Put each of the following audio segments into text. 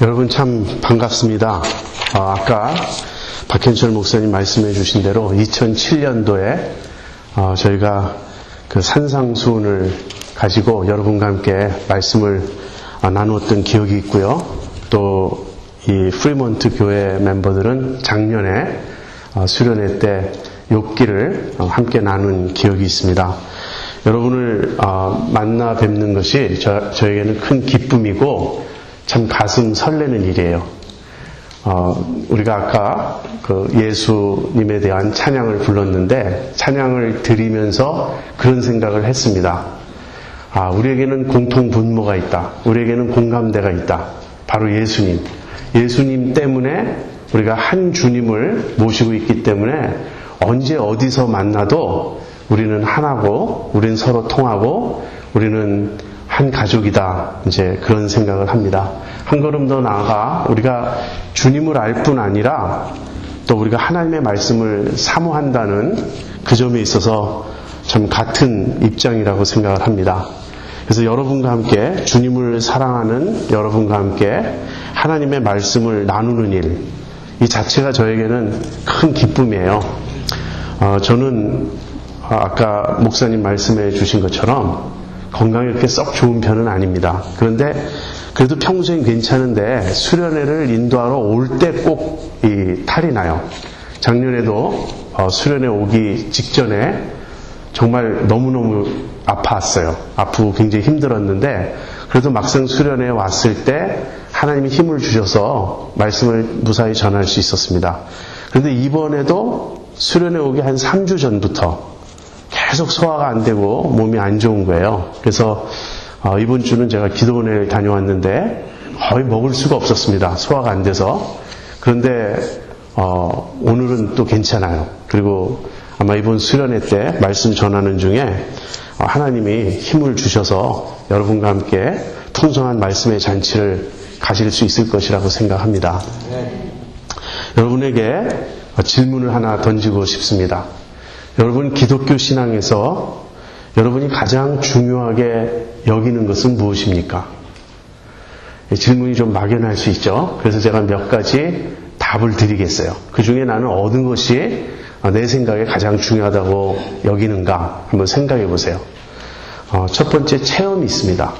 여러분 참 반갑습니다. 아까 박현철 목사님 말씀해 주신 대로 2007년도에 저희가 그 산상수훈을 가지고 여러분과 함께 말씀을 나누었던 기억이 있고요. 또 이 프리몬트 교회 멤버들은 작년에 수련회 때 욥기를 함께 나눈 기억이 있습니다. 여러분을 만나 뵙는 것이 저에게는 큰 기쁨이고 참 가슴 설레는 일이에요. 우리가 아까 그 예수님에 대한 찬양을 불렀는데 찬양을 드리면서 그런 생각을 했습니다. 우리에게는 공통 분모가 있다. 우리에게는 공감대가 있다. 바로 예수님. 예수님 때문에 우리가 한 주님을 모시고 있기 때문에 언제 어디서 만나도 우리는 하나고 우리는 서로 통하고 우리는 한 가족이다. 이제 그런 생각을 합니다. 한 걸음 더 나아가 우리가 주님을 알 뿐 아니라 또 우리가 하나님의 말씀을 사모한다는 그 점에 있어서 참 같은 입장이라고 생각을 합니다. 그래서 여러분과 함께 주님을 사랑하는 여러분과 함께 하나님의 말씀을 나누는 일, 이 자체가 저에게는 큰 기쁨이에요. 저는 아까 목사님 말씀해 주신 것처럼 건강이 그렇게 썩 좋은 편은 아닙니다. 그런데 그래도 평소엔 괜찮은데 수련회를 인도하러 올 때 꼭 이 탈이 나요. 작년에도 수련회 오기 직전에 정말 너무너무 아팠어요. 아프고 굉장히 힘들었는데 그래도 막상 수련회에 왔을 때 하나님이 힘을 주셔서 말씀을 무사히 전할 수 있었습니다. 그런데 이번에도 수련회 오기 한 3주 전부터 계속 소화가 안 되고 몸이 안 좋은 거예요. 그래서 이번 주는 제가 기도원을 다녀왔는데 거의 먹을 수가 없었습니다. 소화가 안 돼서. 그런데 오늘은 또 괜찮아요. 그리고 아마 이번 수련회 때 말씀 전하는 중에 하나님이 힘을 주셔서 여러분과 함께 풍성한 말씀의 잔치를 가질 수 있을 것이라고 생각합니다. 여러분에게 질문을 하나 던지고 싶습니다. 여러분 기독교 신앙에서 여러분이 가장 중요하게 여기는 것은 무엇입니까? 질문이 좀 막연할 수 있죠. 그래서 제가 몇 가지 답을 드리겠어요. 그 중에 나는 어느 것이 내 생각에 가장 중요하다고 여기는가 한번 생각해 보세요. 첫 번째 체험이 있습니다.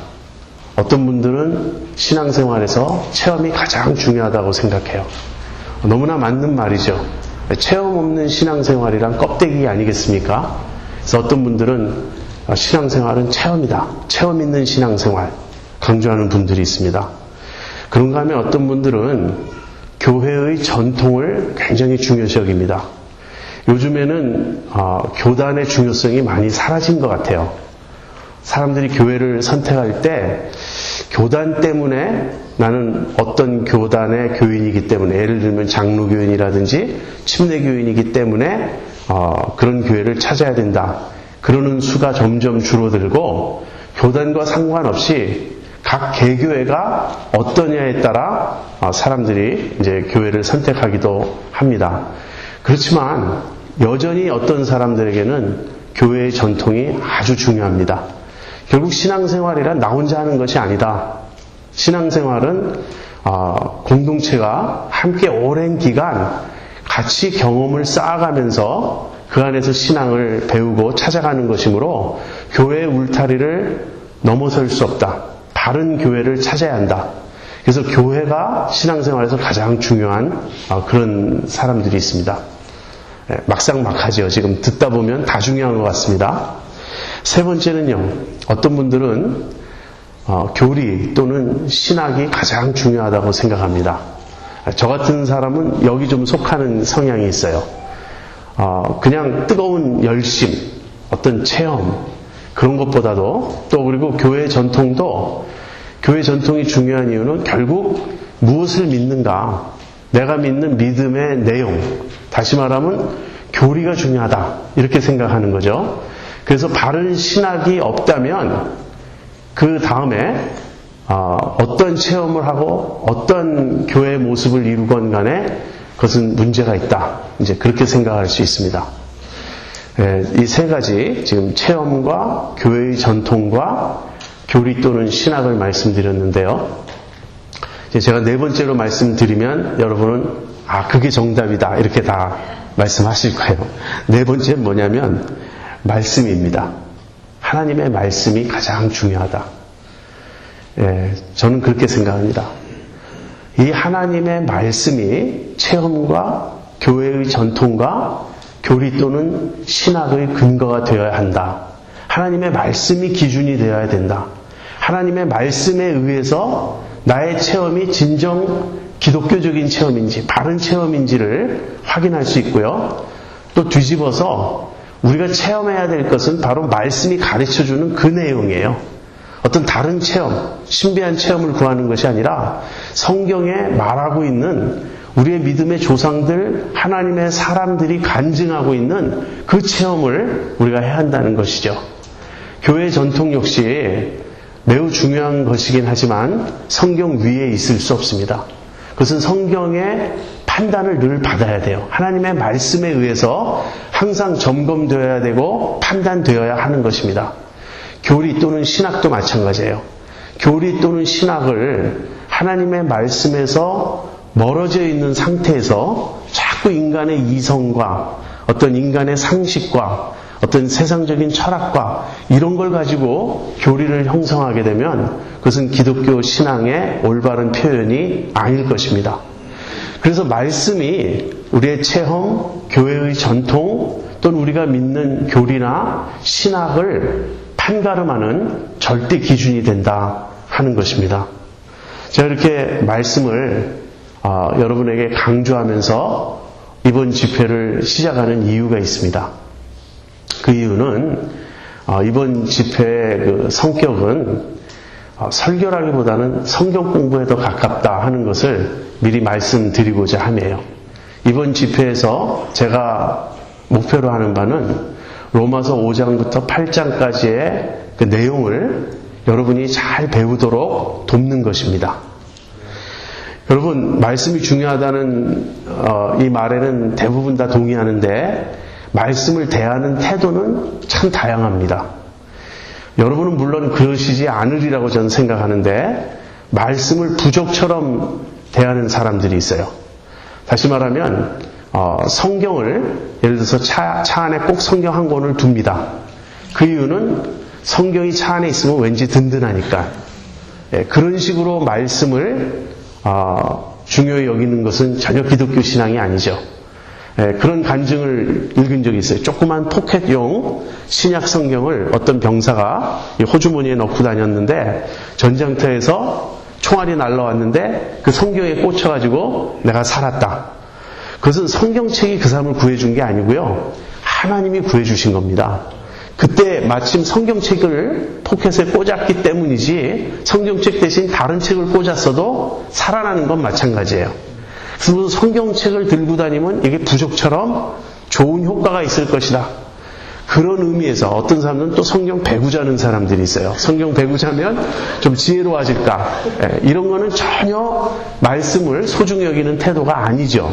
어떤 분들은 신앙생활에서 체험이 가장 중요하다고 생각해요. 너무나 맞는 말이죠. 체험 없는 신앙생활이란 껍데기 아니겠습니까? 그래서 어떤 분들은 신앙생활은 체험이다. 체험 있는 신앙생활 강조하는 분들이 있습니다. 그런가 하면 어떤 분들은 교회의 전통을 굉장히 중요시 여깁니다. 요즘에는 교단의 중요성이 많이 사라진 것 같아요. 사람들이 교회를 선택할 때 교단 때문에 나는 어떤 교단의 교인이기 때문에 예를 들면 장로교인이라든지 침례교인이기 때문에 그런 교회를 찾아야 된다. 그러는 수가 점점 줄어들고 교단과 상관없이 각 개교회가 어떠냐에 따라 사람들이 이제 교회를 선택하기도 합니다. 그렇지만 여전히 어떤 사람들에게는 교회의 전통이 아주 중요합니다. 결국 신앙생활이란 나 혼자 하는 것이 아니다. 신앙생활은 공동체가 함께 오랜 기간 같이 경험을 쌓아가면서 그 안에서 신앙을 배우고 찾아가는 것이므로 교회의 울타리를 넘어설 수 없다. 다른 교회를 찾아야 한다. 그래서 교회가 신앙생활에서 가장 중요한 그런 사람들이 있습니다. 막상막하죠. 지금 듣다 보면 다 중요한 것 같습니다. 세 번째는요. 어떤 분들은 교리 또는 신학이 가장 중요하다고 생각합니다. 저 같은 사람은 여기 좀 속하는 성향이 있어요. 그냥 뜨거운 열심, 어떤 체험 그런 것보다도 또 그리고 교회 전통도 교회 전통이 중요한 이유는 결국 무엇을 믿는가, 내가 믿는 믿음의 내용, 다시 말하면 교리가 중요하다 이렇게 생각하는 거죠. 그래서 바른 신학이 없다면 그 다음에 어떤 체험을 하고 어떤 교회의 모습을 이루건 간에 그것은 문제가 있다. 이제 그렇게 생각할 수 있습니다. 이 세 가지 지금 체험과 교회의 전통과 교리 또는 신학을 말씀드렸는데요. 이제 제가 네 번째로 말씀드리면 여러분은 그게 정답이다 이렇게 다 말씀하실 거예요. 네 번째는 뭐냐면 말씀입니다. 하나님의 말씀이 가장 중요하다. 저는 그렇게 생각합니다. 이 하나님의 말씀이 체험과 교회의 전통과 교리 또는 신학의 근거가 되어야 한다. 하나님의 말씀이 기준이 되어야 된다. 하나님의 말씀에 의해서 나의 체험이 진정 기독교적인 체험인지 바른 체험인지를 확인할 수 있고요. 또 뒤집어서 우리가 체험해야 될 것은 바로 말씀이 가르쳐주는 그 내용이에요. 어떤 다른 체험, 신비한 체험을 구하는 것이 아니라 성경에 말하고 있는 우리의 믿음의 조상들, 하나님의 사람들이 간증하고 있는 그 체험을 우리가 해야 한다는 것이죠. 교회 전통 역시 매우 중요한 것이긴 하지만 성경 위에 있을 수 없습니다. 그것은 성경의 판단을 늘 받아야 돼요. 하나님의 말씀에 의해서 항상 점검되어야 되고 판단되어야 하는 것입니다. 교리 또는 신학도 마찬가지예요. 교리 또는 신학을 하나님의 말씀에서 멀어져 있는 상태에서 자꾸 인간의 이성과 어떤 인간의 상식과 어떤 세상적인 철학과 이런 걸 가지고 교리를 형성하게 되면 그것은 기독교 신앙의 올바른 표현이 아닐 것입니다. 그래서 말씀이 우리의 체험, 교회의 전통 또는 우리가 믿는 교리나 신학을 판가름하는 절대 기준이 된다 하는 것입니다. 제가 이렇게 말씀을 여러분에게 강조하면서 이번 집회를 시작하는 이유가 있습니다. 그 이유는 이번 집회의 그 성격은 설교라기보다는 성경 공부에 더 가깝다 하는 것을 미리 말씀드리고자 함이에요. 이번 집회에서 제가 목표로 하는 바는 로마서 5장부터 8장까지의 그 내용을 여러분이 잘 배우도록 돕는 것입니다. 여러분, 말씀이 중요하다는 이 말에는 대부분 다 동의하는데 말씀을 대하는 태도는 참 다양합니다. 여러분은 물론 그러시지 않으리라고 저는 생각하는데 말씀을 부족처럼 대하는 사람들이 있어요. 다시 말하면 성경을 예를 들어서 차 안에 꼭 성경 한 권을 둡니다. 그 이유는 성경이 차 안에 있으면 왠지 든든하니까. 그런 식으로 말씀을 중요히 여기는 것은 전혀 기독교 신앙이 아니죠. 그런 간증을 읽은 적이 있어요. 조그만 포켓용 신약 성경을 어떤 병사가 호주머니에 넣고 다녔는데 전장터에서 총알이 날라왔는데 그 성경에 꽂혀가지고 내가 살았다. 그것은 성경책이 그 사람을 구해준 게 아니고요. 하나님이 구해주신 겁니다. 그때 마침 성경책을 포켓에 꽂았기 때문이지 성경책 대신 다른 책을 꽂았어도 살아나는 건 마찬가지예요. 그래서 성경책을 들고 다니면 이게 부족처럼 좋은 효과가 있을 것이다. 그런 의미에서 어떤 사람들은 또 성경 배구자는 사람들이 있어요. 성경 배구자면 좀 지혜로워질까. 이런 거는 전혀 말씀을 소중히 여기는 태도가 아니죠.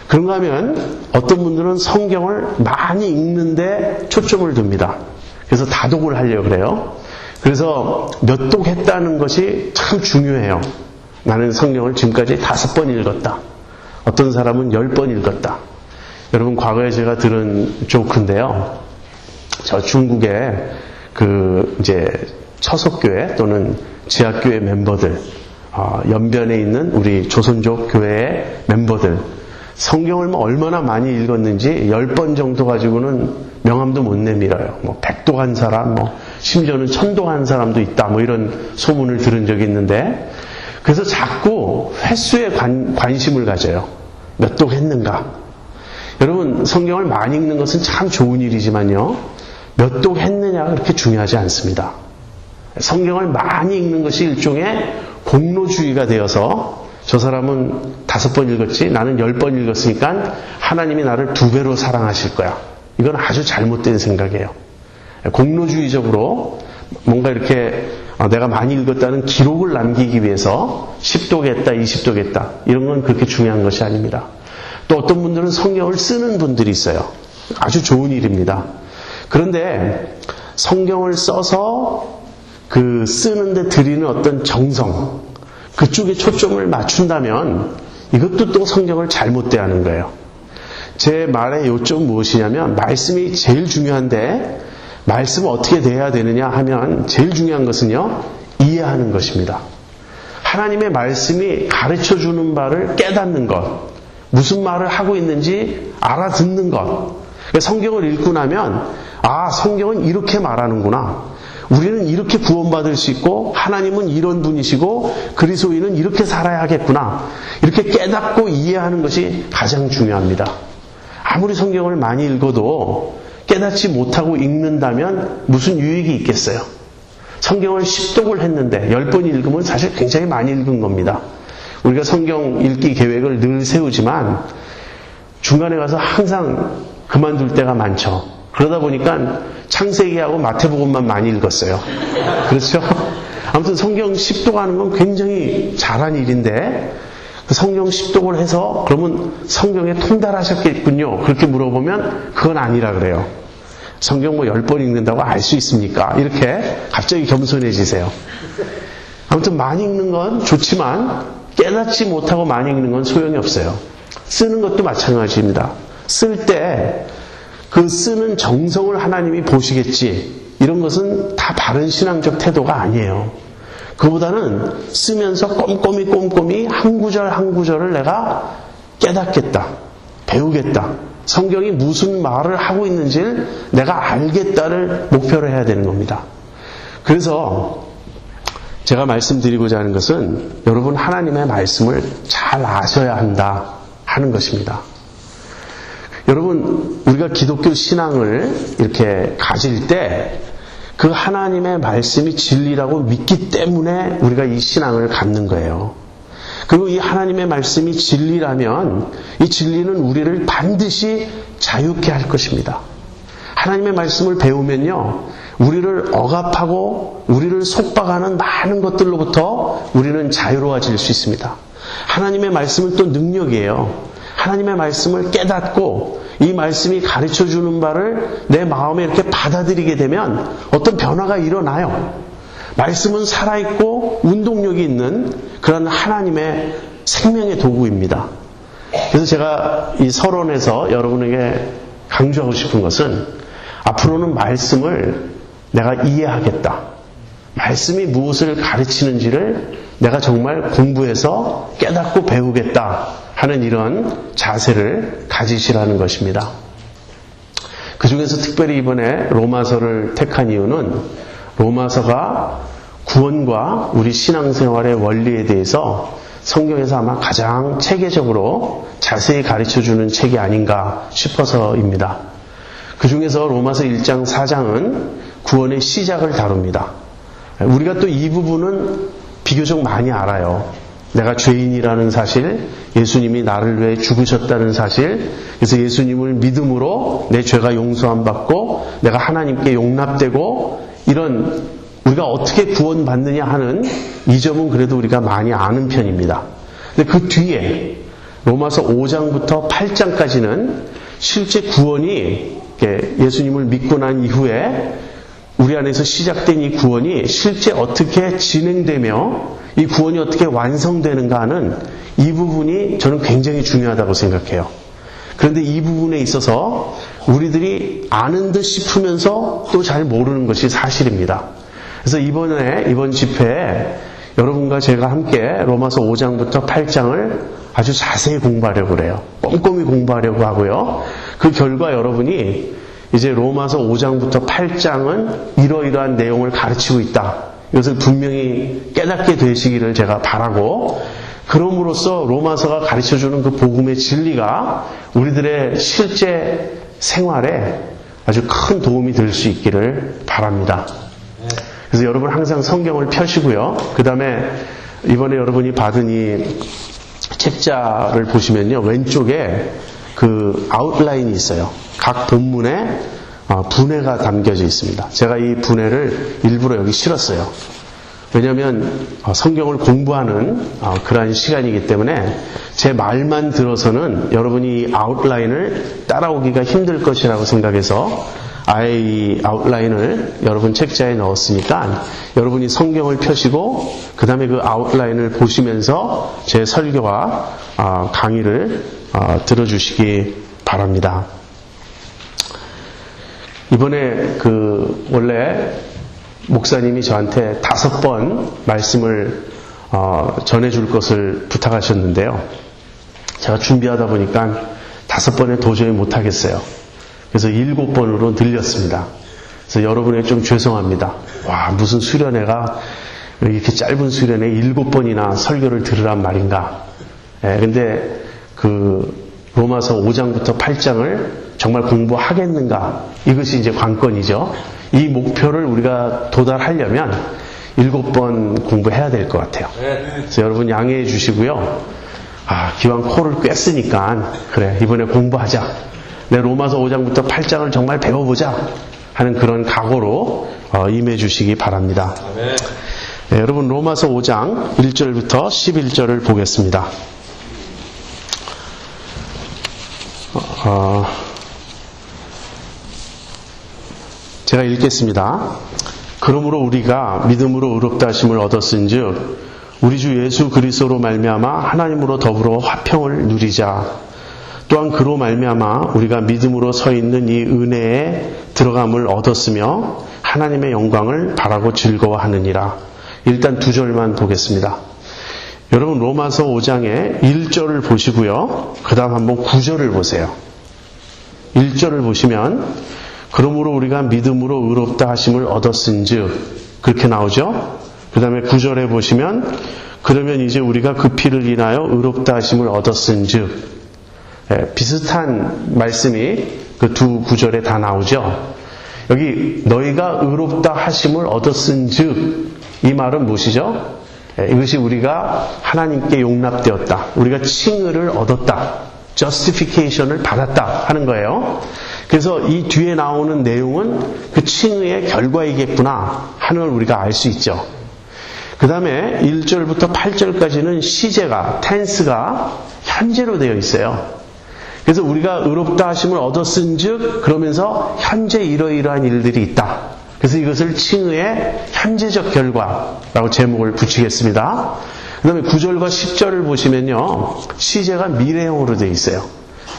그런가 하면 어떤 분들은 성경을 많이 읽는데 초점을 둡니다. 그래서 다독을 하려고 그래요. 그래서 몇 독 했다는 것이 참 중요해요. 나는 성경을 지금까지 5번 읽었다. 어떤 사람은 10번 읽었다. 여러분, 과거에 제가 들은 조크인데요. 저 중국의 이제 처석교회 또는 지하교회 멤버들, 연변에 있는 우리 조선족 교회의 멤버들, 성경을 얼마나 많이 읽었는지 10번 정도 가지고는 명함도 못 내밀어요. 100독 한 사람, 심지어는 1000독 한 사람도 있다. 이런 소문을 들은 적이 있는데, 그래서 자꾸 횟수에 관심을 가져요. 몇 독 했는가. 여러분, 성경을 많이 읽는 것은 참 좋은 일이지만요. 몇 독 했느냐가 그렇게 중요하지 않습니다. 성경을 많이 읽는 것이 일종의 공로주의가 되어서 저 사람은 5번 읽었지 나는 10번 읽었으니까 하나님이 나를 2배로 사랑하실 거야. 이건 아주 잘못된 생각이에요. 공로주의적으로 뭔가 이렇게 내가 많이 읽었다는 기록을 남기기 위해서 10독 했다, 20독 했다. 이런 건 그렇게 중요한 것이 아닙니다. 또 어떤 분들은 성경을 쓰는 분들이 있어요. 아주 좋은 일입니다. 그런데 성경을 써서 쓰는데 들이는 어떤 정성, 그쪽에 초점을 맞춘다면 이것도 또 성경을 잘못 대하는 거예요. 제 말의 요점은 무엇이냐면 말씀이 제일 중요한데 말씀을 어떻게 대해야 되느냐 하면 제일 중요한 것은요, 이해하는 것입니다. 하나님의 말씀이 가르쳐주는 바를 깨닫는 것, 무슨 말을 하고 있는지 알아듣는 것. 성경을 읽고 나면 아, 성경은 이렇게 말하는구나. 우리는 이렇게 구원받을 수 있고 하나님은 이런 분이시고 그리스도인은 이렇게 살아야 하겠구나. 이렇게 깨닫고 이해하는 것이 가장 중요합니다. 아무리 성경을 많이 읽어도 깨닫지 못하고 읽는다면 무슨 유익이 있겠어요? 성경을 10독을 했는데 10번 읽으면 사실 굉장히 많이 읽은 겁니다. 우리가 성경 읽기 계획을 늘 세우지만 중간에 가서 항상 그만둘 때가 많죠. 그러다 보니까 창세기하고 마태복음만 많이 읽었어요. 그렇죠? 아무튼 성경 10독 하는 건 굉장히 잘한 일인데 그 성경 10독을 해서 그러면 성경에 통달하셨겠군요. 그렇게 물어보면 그건 아니라 그래요. 성경 뭐 10번 읽는다고 알 수 있습니까? 이렇게 갑자기 겸손해지세요. 아무튼 많이 읽는 건 좋지만 깨닫지 못하고 많이 읽는 건 소용이 없어요. 쓰는 것도 마찬가지입니다. 쓸 때 그 쓰는 정성을 하나님이 보시겠지. 이런 것은 다 바른 신앙적 태도가 아니에요. 그보다는 쓰면서 꼼꼼히 한 구절 한 구절을 내가 깨닫겠다. 배우겠다. 성경이 무슨 말을 하고 있는지를 내가 알겠다를 목표로 해야 되는 겁니다. 그래서 제가 말씀드리고자 하는 것은 여러분 하나님의 말씀을 잘 아셔야 한다 하는 것입니다. 여러분 우리가 기독교 신앙을 이렇게 가질 때 그 하나님의 말씀이 진리라고 믿기 때문에 우리가 이 신앙을 갖는 거예요. 그리고 이 하나님의 말씀이 진리라면 이 진리는 우리를 반드시 자유케 할 것입니다. 하나님의 말씀을 배우면요, 우리를 억압하고 우리를 속박하는 많은 것들로부터 우리는 자유로워질 수 있습니다. 하나님의 말씀은 또 능력이에요. 하나님의 말씀을 깨닫고 이 말씀이 가르쳐주는 바를 내 마음에 이렇게 받아들이게 되면 어떤 변화가 일어나요. 말씀은 살아있고 운동력이 있는 그런 하나님의 생명의 도구입니다. 그래서 제가 이 서론에서 여러분에게 강조하고 싶은 것은 앞으로는 말씀을 내가 이해하겠다. 말씀이 무엇을 가르치는지를 내가 정말 공부해서 깨닫고 배우겠다 하는 이런 자세를 가지시라는 것입니다. 그 중에서 특별히 이번에 로마서를 택한 이유는 로마서가 구원과 우리 신앙생활의 원리에 대해서 성경에서 아마 가장 체계적으로 자세히 가르쳐주는 책이 아닌가 싶어서입니다. 그 중에서 로마서 1장 4장은 구원의 시작을 다룹니다. 우리가 또 이 부분은 비교적 많이 알아요. 내가 죄인이라는 사실, 예수님이 나를 위해 죽으셨다는 사실, 그래서 예수님을 믿음으로 내 죄가 용서함 받고 내가 하나님께 용납되고 이런 우리가 어떻게 구원받느냐 하는 이 점은 그래도 우리가 많이 아는 편입니다. 근데 그 뒤에 로마서 5장부터 8장까지는 실제 구원이 예수님을 믿고 난 이후에 우리 안에서 시작된 이 구원이 실제 어떻게 진행되며 이 구원이 어떻게 완성되는가 하는 이 부분이 저는 굉장히 중요하다고 생각해요. 그런데 이 부분에 있어서 우리들이 아는 듯 싶으면서 또 잘 모르는 것이 사실입니다. 그래서 이번 집회에 여러분과 제가 함께 로마서 5장부터 8장을 아주 자세히 공부하려고 그래요. 꼼꼼히 공부하려고 하고요. 그 결과 여러분이 이제 로마서 5장부터 8장은 이러이러한 내용을 가르치고 있다. 이것을 분명히 깨닫게 되시기를 제가 바라고, 그럼으로써 로마서가 가르쳐주는 그 복음의 진리가 우리들의 실제 생활에 아주 큰 도움이 될 수 있기를 바랍니다. 그래서 여러분 항상 성경을 펴시고요. 그 다음에 이번에 여러분이 받은 이 책자를 보시면요, 왼쪽에 그 아웃라인이 있어요. 각 본문에 분해가 담겨져 있습니다. 제가 이 분해를 일부러 여기 실었어요. 왜냐하면 성경을 공부하는 그러한 시간이기 때문에 제 말만 들어서는 여러분이 이 아웃라인을 따라오기가 힘들 것이라고 생각해서 아예 이 아웃라인을 여러분 책자에 넣었으니까 여러분이 성경을 펴시고 그 다음에 그 아웃라인을 보시면서 제 설교와 강의를 들어주시기 바랍니다. 이번에 원래 목사님이 저한테 5번 말씀을 전해줄 것을 부탁하셨는데요. 제가 준비하다 보니까 5번에 도저히 못하겠어요. 그래서 7번으로 늘렸습니다. 그래서 여러분에게 좀 죄송합니다. 와, 무슨 수련회가 이렇게 짧은 수련회 7번이나 설교를 들으란 말인가. 근데 로마서 5장부터 8장을 정말 공부하겠는가. 이것이 이제 관건이죠. 이 목표를 우리가 도달하려면 7번 공부해야 될 것 같아요. 그래서 여러분 양해해 주시고요. 기왕 코를 꿰쓰니까 그래 이번에 공부하자. 내 로마서 5장부터 8장을 정말 배워보자 하는 그런 각오로 임해 주시기 바랍니다. 네, 여러분 로마서 5장 1절부터 11절을 보겠습니다. 제가 읽겠습니다. 그러므로 우리가 믿음으로 의롭다 하심을 얻었은즉 우리 주 예수 그리스도로 말미암아 하나님으로 더불어 화평을 누리자. 또한 그로 말미암아 우리가 믿음으로 서 있는 이 은혜에 들어감을 얻었으며 하나님의 영광을 바라고 즐거워하느니라. 일단 2절만 보겠습니다. 여러분 로마서 5장의 1절을 보시고요. 그 다음 한번 9절을 보세요. 1절을 보시면 그러므로 우리가 믿음으로 의롭다 하심을 얻었은즉 그렇게 나오죠. 그 다음에 9절에 보시면 그러면 이제 우리가 그 피를 인하여 의롭다 하심을 얻었은즉 비슷한 말씀이 그 두 구절에 다 나오죠. 여기 너희가 의롭다 하심을 얻었은즉 이 말은 무엇이죠? 이것이 우리가 하나님께 용납되었다. 우리가 칭의를 얻었다. justification을 받았다 하는 거예요. 그래서 이 뒤에 나오는 내용은 그 칭의의 결과이겠구나 하는 걸 우리가 알 수 있죠. 그 다음에 1절부터 8절까지는 시제가, tense가 현재로 되어 있어요. 그래서 우리가 의롭다 하심을 얻었은즉 그러면서 현재 이러이러한 일들이 있다. 그래서 이것을 칭의의 현재적 결과라고 제목을 붙이겠습니다. 그 다음에 9절과 10절을 보시면요. 시제가 미래형으로 되어 있어요.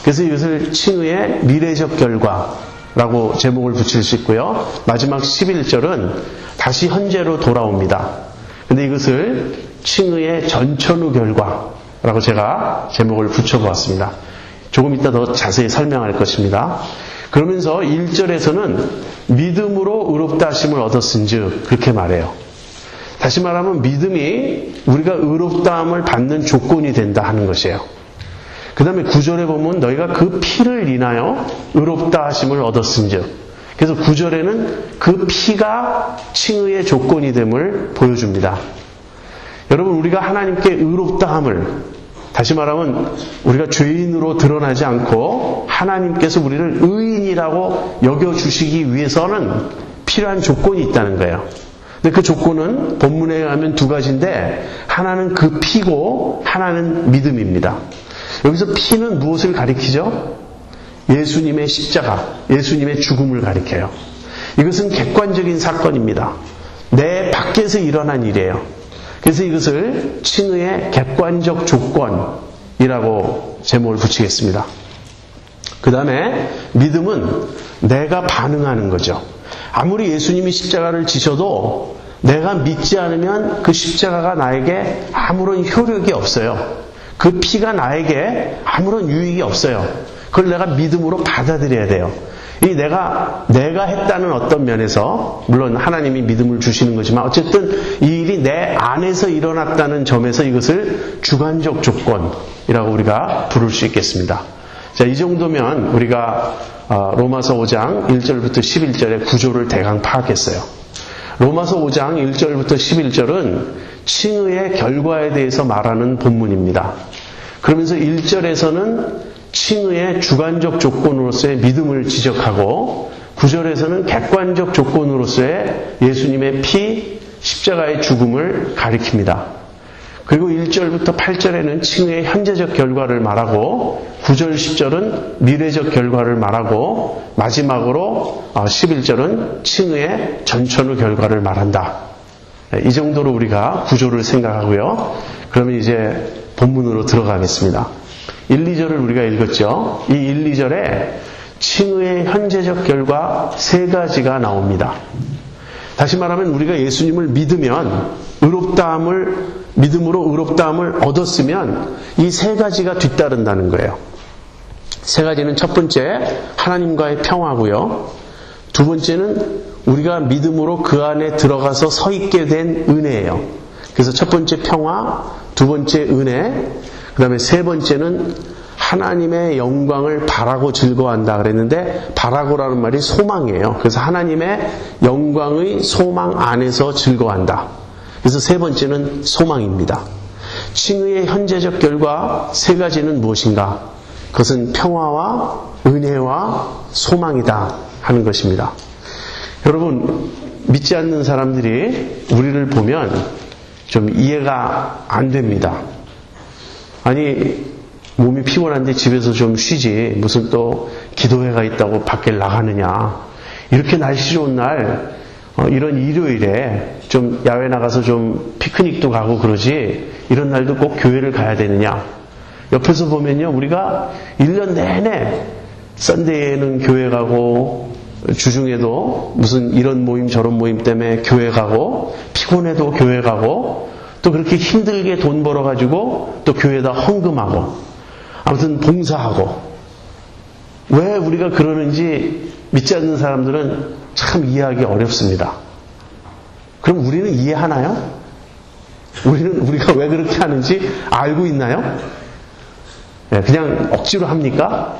그래서 이것을 칭의의 미래적 결과라고 제목을 붙일 수 있고요. 마지막 11절은 다시 현재로 돌아옵니다. 근데 이것을 칭의의 전천후 결과라고 제가 제목을 붙여보았습니다. 조금 이따 더 자세히 설명할 것입니다. 그러면서 1절에서는 믿음으로 의롭다 하심을 얻었은즉 그렇게 말해요. 다시 말하면 믿음이 우리가 의롭다함을 받는 조건이 된다 하는 것이에요. 그 다음에 9절에 보면 너희가 그 피를 인하여 의롭다 하심을 얻었은즉 그래서 9절에는 그 피가 칭의의 조건이 됨을 보여줍니다. 여러분 우리가 하나님께 의롭다함을 다시 말하면 우리가 죄인으로 드러나지 않고 하나님께서 우리를 의인이라고 여겨주시기 위해서는 필요한 조건이 있다는 거예요. 근데 그 조건은 본문에 의하면 2가지인데 하나는 그 피고 하나는 믿음입니다. 여기서 피는 무엇을 가리키죠? 예수님의 십자가, 예수님의 죽음을 가리켜요. 이것은 객관적인 사건입니다. 내 밖에서 일어난 일이에요. 그래서 이것을 칭의의 객관적 조건이라고 제목을 붙이겠습니다. 그 다음에 믿음은 내가 반응하는 거죠. 아무리 예수님이 십자가를 지셔도 내가 믿지 않으면 그 십자가가 나에게 아무런 효력이 없어요. 그 피가 나에게 아무런 유익이 없어요. 그걸 내가 믿음으로 받아들여야 돼요. 이 내가 했다는 어떤 면에서 물론 하나님이 믿음을 주시는 거지만 어쨌든 이 일이 내 안에서 일어났다는 점에서 이것을 주관적 조건이라고 우리가 부를 수 있겠습니다. 자, 이 정도면 우리가 로마서 5장 1절부터 11절의 구조를 대강 파악했어요. 로마서 5장 1절부터 11절은 칭의의 결과에 대해서 말하는 본문입니다. 그러면서 1절에서는 칭의의 주관적 조건으로서의 믿음을 지적하고 9절에서는 객관적 조건으로서의 예수님의 피, 십자가의 죽음을 가리킵니다. 그리고 1절부터 8절에는 칭의의 현재적 결과를 말하고 9절, 10절은 미래적 결과를 말하고 마지막으로 11절은 칭의의 전천후 결과를 말한다. 이 정도로 우리가 구조를 생각하고요. 그러면 이제 본문으로 들어가겠습니다. 1, 2절을 우리가 읽었죠. 이 1, 2절에 칭의의 현재적 결과 세 가지가 나옵니다. 다시 말하면 우리가 예수님을 믿으면 믿음으로 의롭다함을 얻었으면 이 세 가지가 뒤따른다는 거예요. 세 가지는 첫 번째 하나님과의 평화고요. 두 번째는 우리가 믿음으로 그 안에 들어가서 서 있게 된 은혜예요. 그래서 첫 번째 평화, 두 번째 은혜, 그 다음에 세 번째는 하나님의 영광을 바라고 즐거워한다 그랬는데 바라고라는 말이 소망이에요. 그래서 하나님의 영광의 소망 안에서 즐거워한다. 그래서 세 번째는 소망입니다. 칭의의 현재적 결과 세 가지는 무엇인가? 그것은 평화와 은혜와 소망이다 하는 것입니다. 여러분, 믿지 않는 사람들이 우리를 보면 좀 이해가 안 됩니다. 아니, 몸이 피곤한데 집에서 좀 쉬지 무슨 또 기도회가 있다고 밖에 나가느냐. 이렇게 날씨 좋은 날 이런 일요일에 좀 야외 나가서 좀 피크닉도 가고 그러지 이런 날도 꼭 교회를 가야 되느냐. 옆에서 보면요, 우리가 1년 내내 썬데이에는 교회 가고 주중에도 무슨 이런 모임 저런 모임 때문에 교회 가고 피곤해도 교회 가고 또 그렇게 힘들게 돈 벌어가지고 또 교회에다 헌금하고 아무튼 봉사하고. 왜 우리가 그러는지 믿지 않는 사람들은 참 이해하기 어렵습니다. 그럼 우리는 이해하나요? 우리가 왜 그렇게 하는지 알고 있나요? 그냥 억지로 합니까?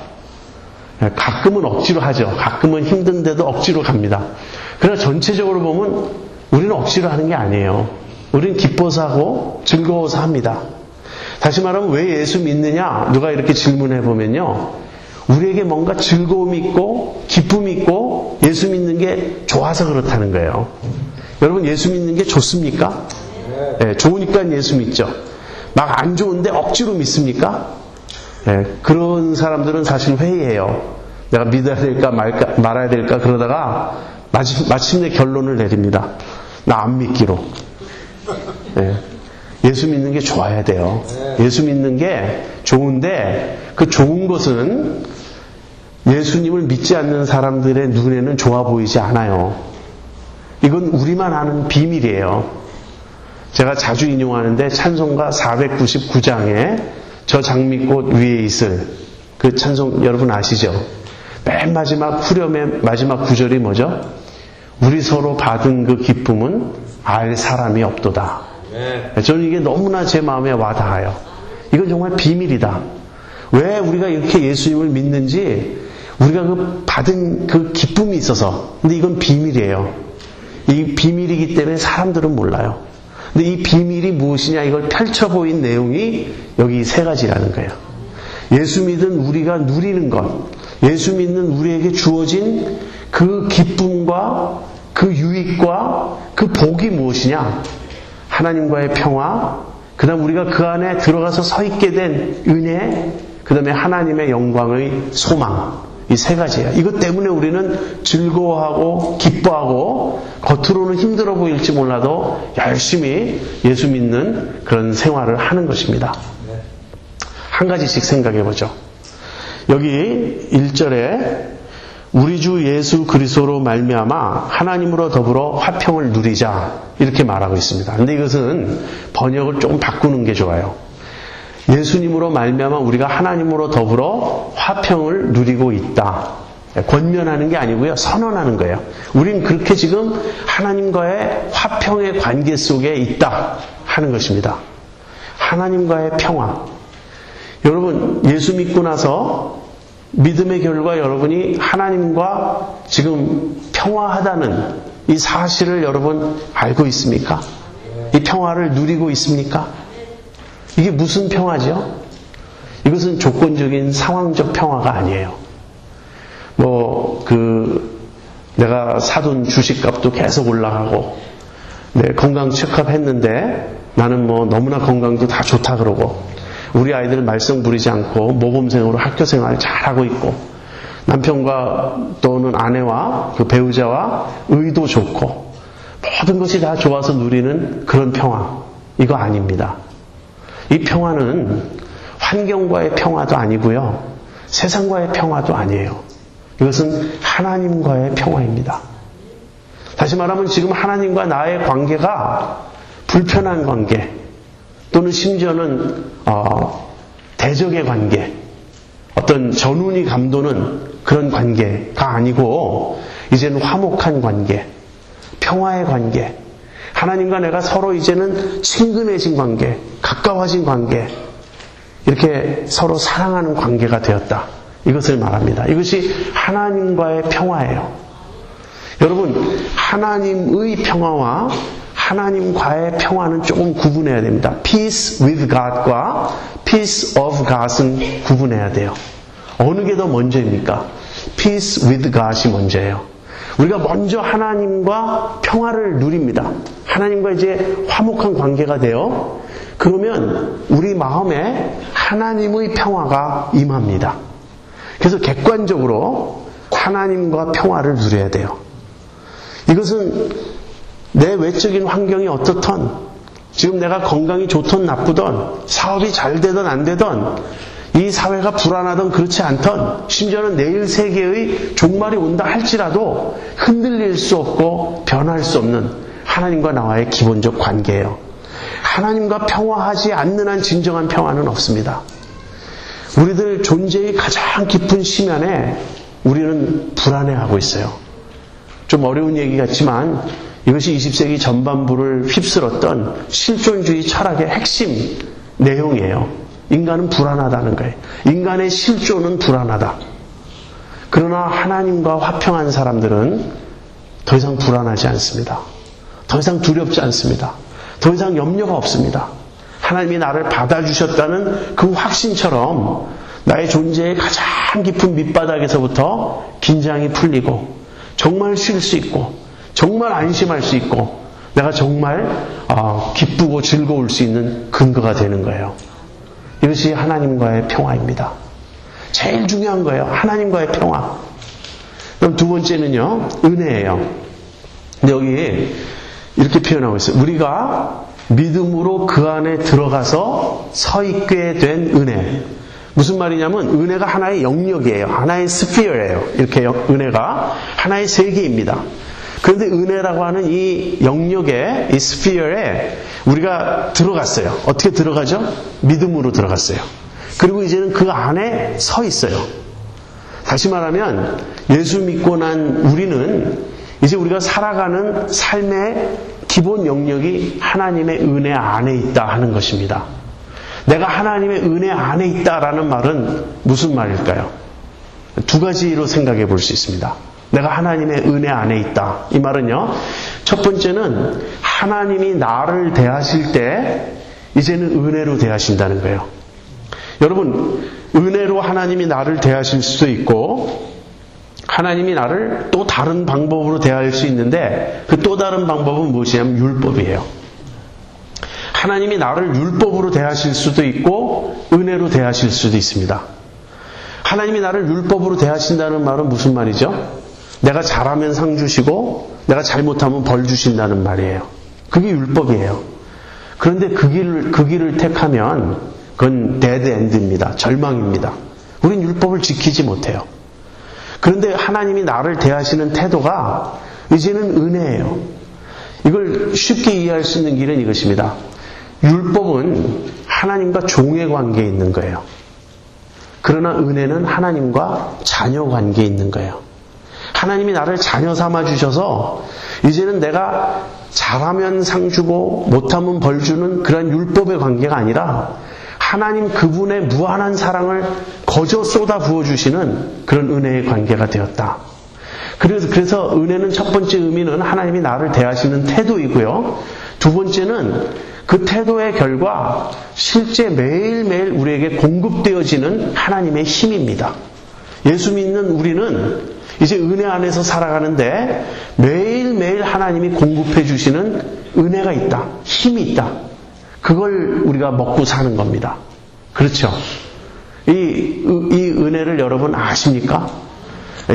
가끔은 억지로 하죠. 가끔은 힘든데도 억지로 갑니다. 그러나 전체적으로 보면 우리는 억지로 하는 게 아니에요. 우리는 기뻐서 하고 즐거워서 합니다. 다시 말하면 왜 예수 믿느냐? 누가 이렇게 질문해 보면요, 우리에게 뭔가 즐거움이 있고 기쁨이 있고 예수 믿는 게 좋아서 그렇다는 거예요. 여러분, 예수 믿는 게 좋습니까? 네, 좋으니까 예수 믿죠. 막 안 좋은데 억지로 믿습니까? 네, 그런 사람들은 사실 회의해요. 내가 믿어야 될까 말아야 될까 그러다가 마침내 결론을 내립니다. 나 안 믿기로. 네. 예수 믿는 게 좋아야 돼요. 예수 믿는 게 좋은데 그 좋은 것은 예수님을 믿지 않는 사람들의 눈에는 좋아 보이지 않아요. 이건 우리만 아는 비밀이에요. 제가 자주 인용하는데 찬송가 499장에 저 장미꽃 위에 있을 그 찬송 여러분 아시죠? 맨 마지막 후렴의 마지막 구절이 뭐죠? 우리 서로 받은 그 기쁨은 알 사람이 없도다. 저는 이게 너무나 제 마음에 와닿아요. 이건 정말 비밀이다. 왜 우리가 이렇게 예수님을 믿는지 우리가 그 받은 그 기쁨이 있어서. 근데 이건 비밀이에요. 이 비밀이기 때문에 사람들은 몰라요. 근데 이 비밀이 무엇이냐, 이걸 펼쳐 보인 내용이 여기 세 가지라는 거예요. 예수 믿은 우리가 누리는 것, 예수 믿는 우리에게 주어진 그 기쁨과 그 유익과 그 복이 무엇이냐? 하나님과의 평화, 그 다음 우리가 그 안에 들어가서 서 있게 된 은혜, 그 다음에 하나님의 영광의 소망. 이 세 가지예요. 이것 때문에 우리는 즐거워하고 기뻐하고 겉으로는 힘들어 보일지 몰라도 열심히 예수 믿는 그런 생활을 하는 것입니다. 한 가지씩 생각해 보죠. 여기 1절에 우리 주 예수 그리스도로 말미암아 하나님으로 더불어 화평을 누리자 이렇게 말하고 있습니다. 그런데 이것은 번역을 조금 바꾸는 게 좋아요. 예수님으로 말미암아 우리가 하나님으로 더불어 화평을 누리고 있다. 권면하는 게 아니고요, 선언하는 거예요. 우린 그렇게 지금 하나님과의 화평의 관계 속에 있다 하는 것입니다. 하나님과의 평화. 여러분, 예수 믿고 나서 믿음의 결과 여러분이 하나님과 지금 평화하다는 이 사실을 여러분 알고 있습니까? 이 평화를 누리고 있습니까? 이게 무슨 평화죠? 이것은 조건적인 상황적 평화가 아니에요. 내가 사둔 주식값도 계속 올라가고, 내 건강 체크업 했는데 나는 뭐 너무나 건강도 다 좋다 그러고 우리 아이들은 말썽 부리지 않고 모범생으로 학교 생활 잘하고 있고 남편과 또는 아내와 그 배우자와 의도 좋고 모든 것이 다 좋아서 누리는 그런 평화. 이거 아닙니다. 이 평화는 환경과의 평화도 아니고요. 세상과의 평화도 아니에요. 이것은 하나님과의 평화입니다. 다시 말하면 지금 하나님과 나의 관계가 불편한 관계 또는 심지어는 대적의 관계, 어떤 전운이 감도는 그런 관계가 아니고 이제는 화목한 관계, 평화의 관계, 하나님과 내가 서로 이제는 친근해진 관계, 가까워진 관계, 이렇게 서로 사랑하는 관계가 되었다. 이것을 말합니다. 이것이 하나님과의 평화예요. 여러분, 하나님의 평화와 하나님과의 평화는 조금 구분해야 됩니다. Peace with God과 Peace of God은 구분해야 돼요. 어느 게 더 먼저입니까? Peace with God이 먼저예요. 우리가 먼저 하나님과 평화를 누립니다. 하나님과 이제 화목한 관계가 돼요. 그러면 우리 마음에 하나님의 평화가 임합니다. 그래서 객관적으로 하나님과 평화를 누려야 돼요. 이것은 내 외적인 환경이 어떻든 지금 내가 건강이 좋든 나쁘든 사업이 잘 되든 안 되든 이 사회가 불안하든 그렇지 않든 심지어는 내일 세계의 종말이 온다 할지라도 흔들릴 수 없고 변할 수 없는 하나님과 나와의 기본적 관계예요. 하나님과 평화하지 않는 한 진정한 평화는 없습니다. 우리들 존재의 가장 깊은 심연에 우리는 불안해하고 있어요. 좀 어려운 얘기 같지만 이것이 20세기 전반부를 휩쓸었던 실존주의 철학의 핵심 내용이에요. 인간은 불안하다는 거예요. 인간의 실존은 불안하다. 그러나 하나님과 화평한 사람들은 더 이상 불안하지 않습니다. 더 이상 두렵지 않습니다. 더 이상 염려가 없습니다. 하나님이 나를 받아주셨다는 그 확신처럼 나의 존재의 가장 깊은 밑바닥에서부터 긴장이 풀리고 정말 쉴 수 있고 정말 안심할 수 있고 내가 정말 기쁘고 즐거울 수 있는 근거가 되는 거예요. 이것이 하나님과의 평화입니다. 제일 중요한 거예요. 하나님과의 평화. 그럼 두 번째는요. 은혜예요. 근데 여기 이렇게 표현하고 있어요. 우리가 믿음으로 그 안에 들어가서 서 있게 된 은혜. 무슨 말이냐면 은혜가 하나의 영역이에요. 하나의 스피어예요. 이렇게 은혜가 하나의 세계입니다. 그런데 은혜라고 하는 이 영역에, 이 스피어에 우리가 들어갔어요. 어떻게 들어가죠? 믿음으로 들어갔어요. 그리고 이제는 그 안에 서 있어요. 다시 말하면 예수 믿고 난 우리는 이제 우리가 살아가는 삶의 기본 영역이 하나님의 은혜 안에 있다 하는 것입니다. 내가 하나님의 은혜 안에 있다라는 말은 무슨 말일까요? 두 가지로 생각해 볼 수 있습니다. 내가 하나님의 은혜 안에 있다. 이 말은요. 첫 번째는 하나님이 나를 대하실 때 이제는 은혜로 대하신다는 거예요. 여러분, 은혜로 하나님이 나를 대하실 수도 있고 하나님이 나를 또 다른 방법으로 대할 수 있는데 그 또 다른 방법은 무엇이냐면 율법이에요. 하나님이 나를 율법으로 대하실 수도 있고 은혜로 대하실 수도 있습니다. 하나님이 나를 율법으로 대하신다는 말은 무슨 말이죠? 내가 잘하면 상 주시고 내가 잘못하면 벌 주신다는 말이에요. 그게 율법이에요. 그런데 그 길을 택하면 그건 데드 엔드입니다. 절망입니다. 우린 율법을 지키지 못해요. 그런데 하나님이 나를 대하시는 태도가 이제는 은혜예요. 이걸 쉽게 이해할 수 있는 길은 이것입니다. 율법은 하나님과 종의 관계에 있는 거예요. 그러나 은혜는 하나님과 자녀 관계에 있는 거예요. 하나님이 나를 자녀 삼아 주셔서 이제는 내가 잘하면 상 주고 못하면 벌 주는 그런 율법의 관계가 아니라 하나님 그분의 무한한 사랑을 거저 쏟아 부어주시는 그런 은혜의 관계가 되었다. 그래서 은혜는 첫 번째 의미는 하나님이 나를 대하시는 태도이고요. 두 번째는 그 태도의 결과 실제 매일매일 우리에게 공급되어지는 하나님의 힘입니다. 예수 믿는 우리는 이제 은혜 안에서 살아가는데 매일매일 하나님이 공급해 주시는 은혜가 있다. 힘이 있다. 그걸 우리가 먹고 사는 겁니다. 그렇죠? 이 은혜를 여러분 아십니까?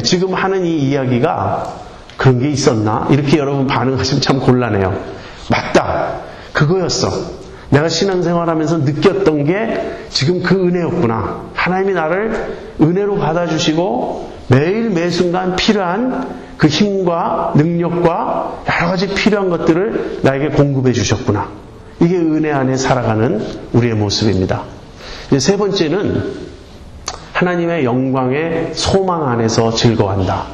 지금 하는 이 이야기가 그런 게 있었나? 이렇게 여러분 반응하시면 참 곤란해요. 맞다. 그거였어. 내가 신앙생활하면서 느꼈던 게 지금 그 은혜였구나. 하나님이 나를 은혜로 받아주시고 매일 매순간 필요한 그 힘과 능력과 여러 가지 필요한 것들을 나에게 공급해 주셨구나. 이게 은혜 안에 살아가는 우리의 모습입니다. 이제 세 번째는 하나님의 영광의 소망 안에서 즐거워한다.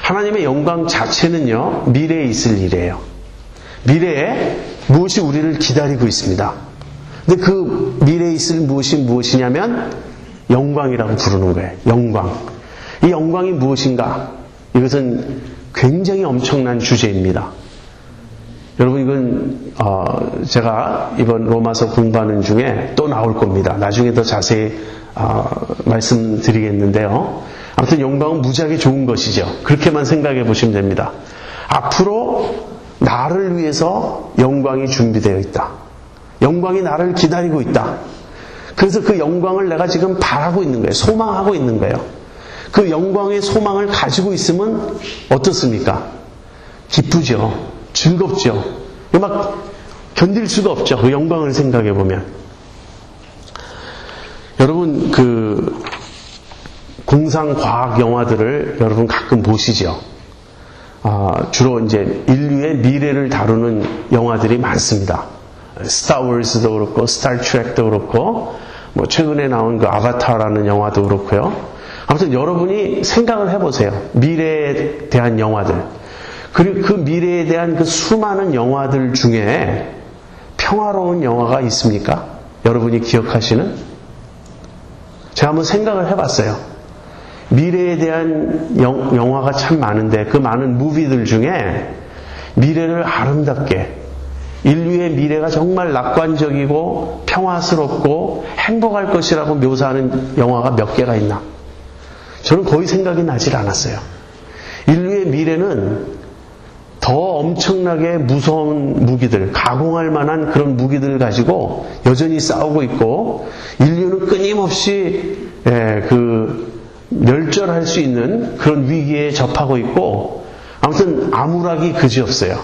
하나님의 영광 자체는요, 미래에 있을 일이에요. 미래에 무엇이 우리를 기다리고 있습니다. 근데 그 미래에 있을 무엇이 무엇이냐면 영광이라고 부르는 거예요. 영광. 이 영광이 무엇인가? 이것은 굉장히 엄청난 주제입니다. 여러분, 이건 제가 이번 로마서 공부하는 중에 또 나올 겁니다. 나중에 더 자세히 말씀드리겠는데요. 아무튼 영광은 무지하게 좋은 것이죠. 그렇게만 생각해 보시면 됩니다. 앞으로 나를 위해서 영광이 준비되어 있다. 영광이 나를 기다리고 있다. 그래서 그 영광을 내가 지금 바라고 있는 거예요. 소망하고 있는 거예요. 그 영광의 소망을 가지고 있으면 어떻습니까? 기쁘죠. 즐겁죠. 막 견딜 수가 없죠. 그 영광을 생각해 보면. 여러분, 그 공상과학 영화들을 여러분 가끔 보시죠. 주로 이제 인류의 미래를 다루는 영화들이 많습니다. 스타워즈도 그렇고, 스타트rek도 그렇고, 뭐 최근에 나온 그 아바타라는 영화도 그렇고요. 아무튼 여러분이 생각을 해보세요. 미래에 대한 영화들. 그리고 그 미래에 대한 그 수많은 영화들 중에 평화로운 영화가 있습니까? 여러분이 기억하시는? 제가 한번 생각을 해봤어요. 미래에 대한 영화가 참 많은데 그 많은 무비들 중에 미래를 아름답게, 인류의 미래가 정말 낙관적이고 평화스럽고 행복할 것이라고 묘사하는 영화가 몇 개가 있나? 저는 거의 생각이 나질 않았어요. 인류의 미래는 더 엄청나게 무서운 무기들, 가공할 만한 그런 무기들을 가지고 여전히 싸우고 있고, 인류는 끊임없이 멸절할 수 있는 그런 위기에 접하고 있고, 아무튼 암울하기 그지없어요.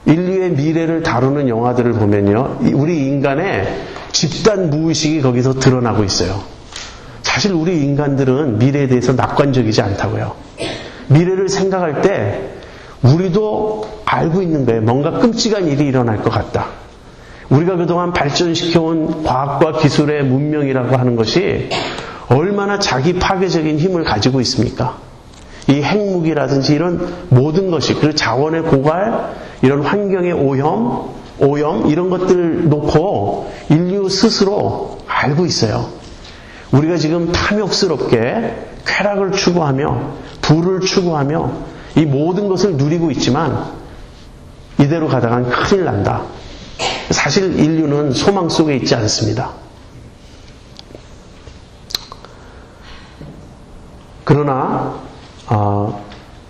인류의 미래를 다루는 영화들을 보면요, 우리 인간의 집단 무의식이 거기서 드러나고 있어요. 사실 우리 인간들은 미래에 대해서 낙관적이지 않다고요. 미래를 생각할 때 우리도 알고 있는 거예요. 뭔가 끔찍한 일이 일어날 것 같다. 우리가 그동안 발전시켜온 과학과 기술의 문명이라고 하는 것이 얼마나 자기 파괴적인 힘을 가지고 있습니까? 이 핵무기라든지 이런 모든 것이, 그리고 자원의 고갈, 이런 환경의 오염 이런 것들을 놓고 인류 스스로 알고 있어요. 우리가 지금 탐욕스럽게 쾌락을 추구하며 부를 추구하며 이 모든 것을 누리고 있지만 이대로 가다간 큰일 난다. 사실 인류는 소망 속에 있지 않습니다. 그러나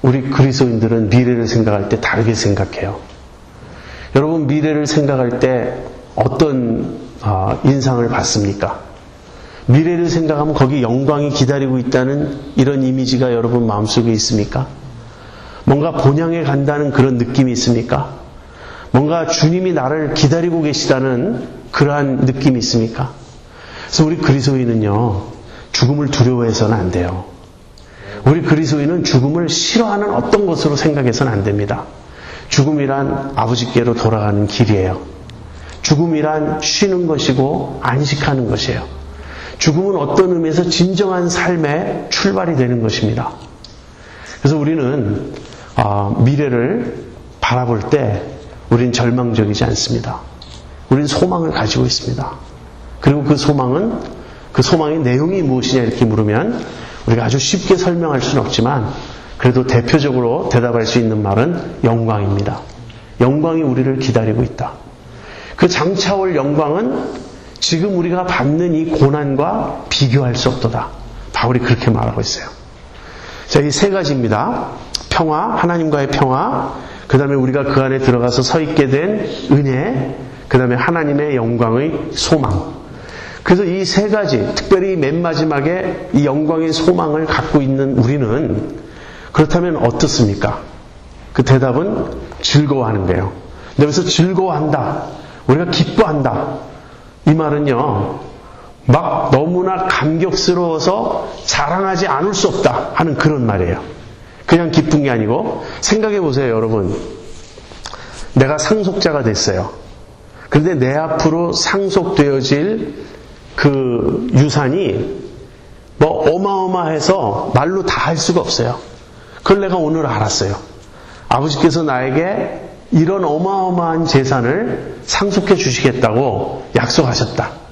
우리 그리스도인들은 미래를 생각할 때 다르게 생각해요. 여러분, 미래를 생각할 때 어떤 인상을 받습니까? 미래를 생각하면 거기 영광이 기다리고 있다는 이런 이미지가 여러분 마음속에 있습니까? 뭔가 본향에 간다는 그런 느낌이 있습니까? 뭔가 주님이 나를 기다리고 계시다는 그러한 느낌이 있습니까? 그래서 우리 그리스도인은요, 죽음을 두려워해서는 안 돼요. 우리 그리스도인은 죽음을 싫어하는 어떤 것으로 생각해서는 안 됩니다. 죽음이란 아버지께로 돌아가는 길이에요. 죽음이란 쉬는 것이고 안식하는 것이에요. 죽음은 어떤 의미에서 진정한 삶의 출발이 되는 것입니다. 그래서 우리는 미래를 바라볼 때 우리는 절망적이지 않습니다. 우리는 소망을 가지고 있습니다. 그리고 그 소망의 내용이 무엇이냐 이렇게 물으면 우리가 아주 쉽게 설명할 수는 없지만 그래도 대표적으로 대답할 수 있는 말은 영광입니다. 영광이 우리를 기다리고 있다. 그 장차올 영광은 지금 우리가 받는 이 고난과 비교할 수 없도다. 바울이 그렇게 말하고 있어요. 자, 이 세 가지입니다. 평화, 하나님과의 평화, 그 다음에 우리가 그 안에 들어가서 서 있게 된 은혜, 그 다음에 하나님의 영광의 소망. 그래서 이 세 가지, 특별히 맨 마지막에 이 영광의 소망을 갖고 있는 우리는 그렇다면 어떻습니까? 그 대답은 즐거워하는 거예요. 여기서 즐거워한다, 우리가 기뻐한다, 이 말은요, 막 너무나 감격스러워서 자랑하지 않을 수 없다 하는 그런 말이에요. 그냥 기쁜 게 아니고, 생각해 보세요, 여러분. 내가 상속자가 됐어요. 그런데 내 앞으로 상속되어질 그 유산이 뭐 어마어마해서 말로 다 할 수가 없어요. 그걸 내가 오늘 알았어요. 아버지께서 나에게 이런 어마어마한 재산을 상속해 주시겠다고 약속하셨다.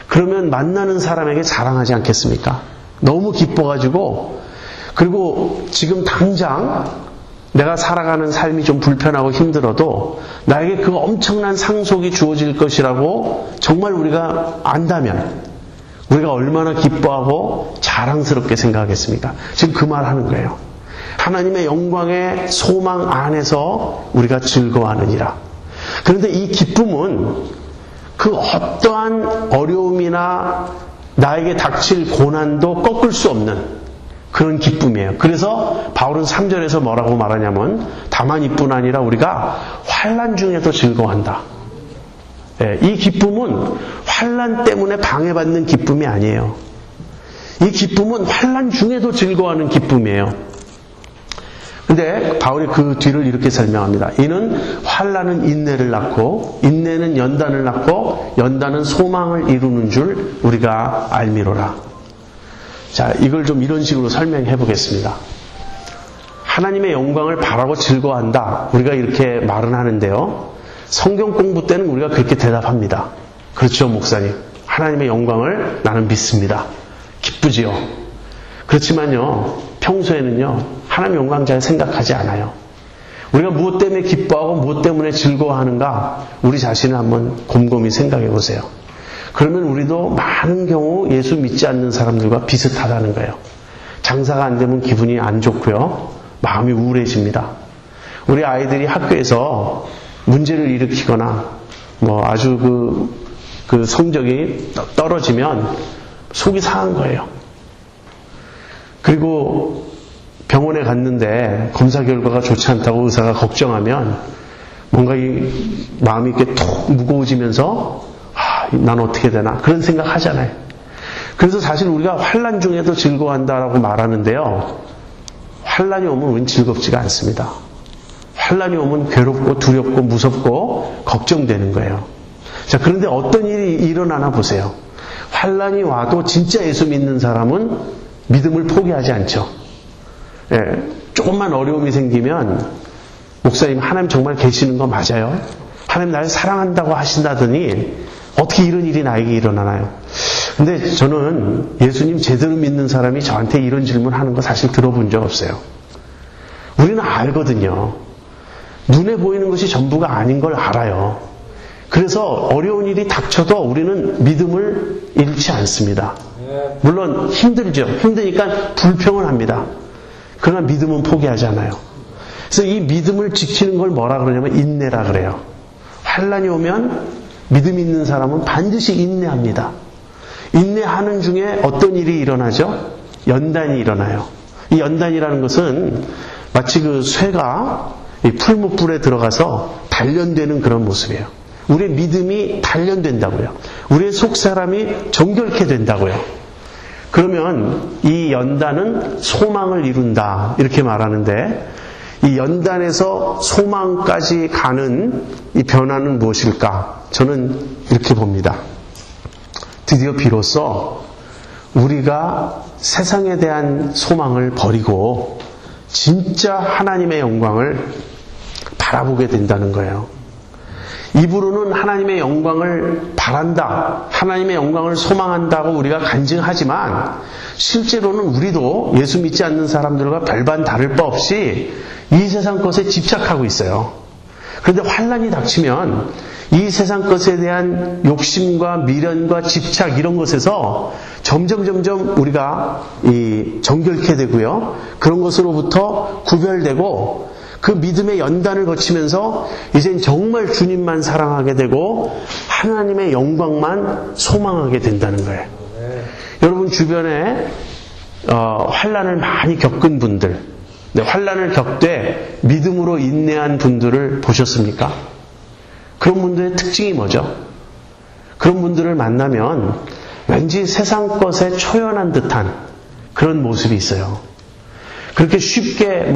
그러면 만나는 사람에게 자랑하지 않겠습니까? 너무 기뻐가지고, 그리고 지금 당장 내가 살아가는 삶이 좀 불편하고 힘들어도 나에게 그 엄청난 상속이 주어질 것이라고 정말 우리가 안다면 우리가 얼마나 기뻐하고 자랑스럽게 생각하겠습니까? 지금 그 말 하는 거예요. 하나님의 영광의 소망 안에서 우리가 즐거워하느니라. 그런데 이 기쁨은 그 어떠한 어려움이나 나에게 닥칠 고난도 꺾을 수 없는 그런 기쁨이에요. 그래서 바울은 3절에서 뭐라고 말하냐면, 다만 이뿐 아니라 우리가 환난 중에도 즐거워한다. 이 기쁨은 환난 때문에 방해받는 기쁨이 아니에요. 이 기쁨은 환난 중에도 즐거워하는 기쁨이에요. 근데 바울이 그 뒤를 이렇게 설명합니다. 이는 환난은 인내를 낳고, 인내는 연단을 낳고, 연단은 소망을 이루는 줄 우리가 알미로라. 자, 이걸 좀 이런 식으로 설명해 보겠습니다. 하나님의 영광을 바라고 즐거워한다, 우리가 이렇게 말은 하는데요, 성경 공부 때는 우리가 그렇게 대답합니다. 그렇죠, 목사님. 하나님의 영광을 나는 믿습니다. 기쁘지요. 그렇지만요, 평소에는요, 하나님 영광 잘 생각하지 않아요. 우리가 무엇 때문에 기뻐하고 무엇 때문에 즐거워하는가, 우리 자신을 한번 곰곰이 생각해 보세요. 그러면 우리도 많은 경우 예수 믿지 않는 사람들과 비슷하다는 거예요. 장사가 안 되면 기분이 안 좋고요, 마음이 우울해집니다. 우리 아이들이 학교에서 문제를 일으키거나 뭐 아주 그 성적이 떨어지면 속이 상한 거예요. 그리고 병원에 갔는데 검사 결과가 좋지 않다고 의사가 걱정하면 뭔가 이 마음이 이렇게 톡 무거워지면서 난 어떻게 되나 그런 생각 하잖아요. 그래서 사실 우리가 환난 중에도 즐거워한다라고 말하는데요, 환난이 오면 우리는 즐겁지가 않습니다. 환난이 오면 괴롭고 두렵고 무섭고 걱정되는 거예요. 자, 그런데 어떤 일이 일어나나 보세요. 환난이 와도 진짜 예수 믿는 사람은 믿음을 포기하지 않죠. 조금만 어려움이 생기면, 목사님 하나님 정말 계시는 거 맞아요? 하나님 나를 사랑한다고 하신다더니 어떻게 이런 일이 나에게 일어나나요? 근데 저는 예수님 제대로 믿는 사람이 저한테 이런 질문 하는 거 사실 들어본 적 없어요. 우리는 알거든요. 눈에 보이는 것이 전부가 아닌 걸 알아요. 그래서 어려운 일이 닥쳐도 우리는 믿음을 잃지 않습니다. 물론 힘들죠. 힘드니까 불평을 합니다. 그러나 믿음은 포기하지 않아요. 그래서 이 믿음을 지키는 걸 뭐라 그러냐면 인내라 그래요. 환난이 오면 믿음 있는 사람은 반드시 인내합니다. 인내하는 중에 어떤 일이 일어나죠? 연단이 일어나요. 이 연단이라는 것은 마치 그 쇠가 이 풀무불에 들어가서 단련되는 그런 모습이에요. 우리의 믿음이 단련된다고요. 우리의 속사람이 정결케 된다고요. 그러면 이 연단은 소망을 이룬다, 이렇게 말하는데, 이 연단에서 소망까지 가는 이 변화는 무엇일까? 저는 이렇게 봅니다. 드디어 비로소 우리가 세상에 대한 소망을 버리고 진짜 하나님의 영광을 바라보게 된다는 거예요. 입으로는 하나님의 영광을 바란다, 하나님의 영광을 소망한다고 우리가 간증하지만 실제로는 우리도 예수 믿지 않는 사람들과 별반 다를 바 없이 이 세상 것에 집착하고 있어요. 그런데 환난이 닥치면 이 세상 것에 대한 욕심과 미련과 집착 이런 것에서 점점 우리가 정결케 되고요. 그런 것으로부터 구별되고 그 믿음의 연단을 거치면서 이젠 정말 주님만 사랑하게 되고 하나님의 영광만 소망하게 된다는 거예요. 여러분 주변에 환난을 많이 겪은 분들, 환난을 겪되 믿음으로 인내한 분들을 보셨습니까? 그런 분들의 특징이 뭐죠? 그런 분들을 만나면 왠지 세상 것에 초연한 듯한 그런 모습이 있어요. 그렇게 쉽게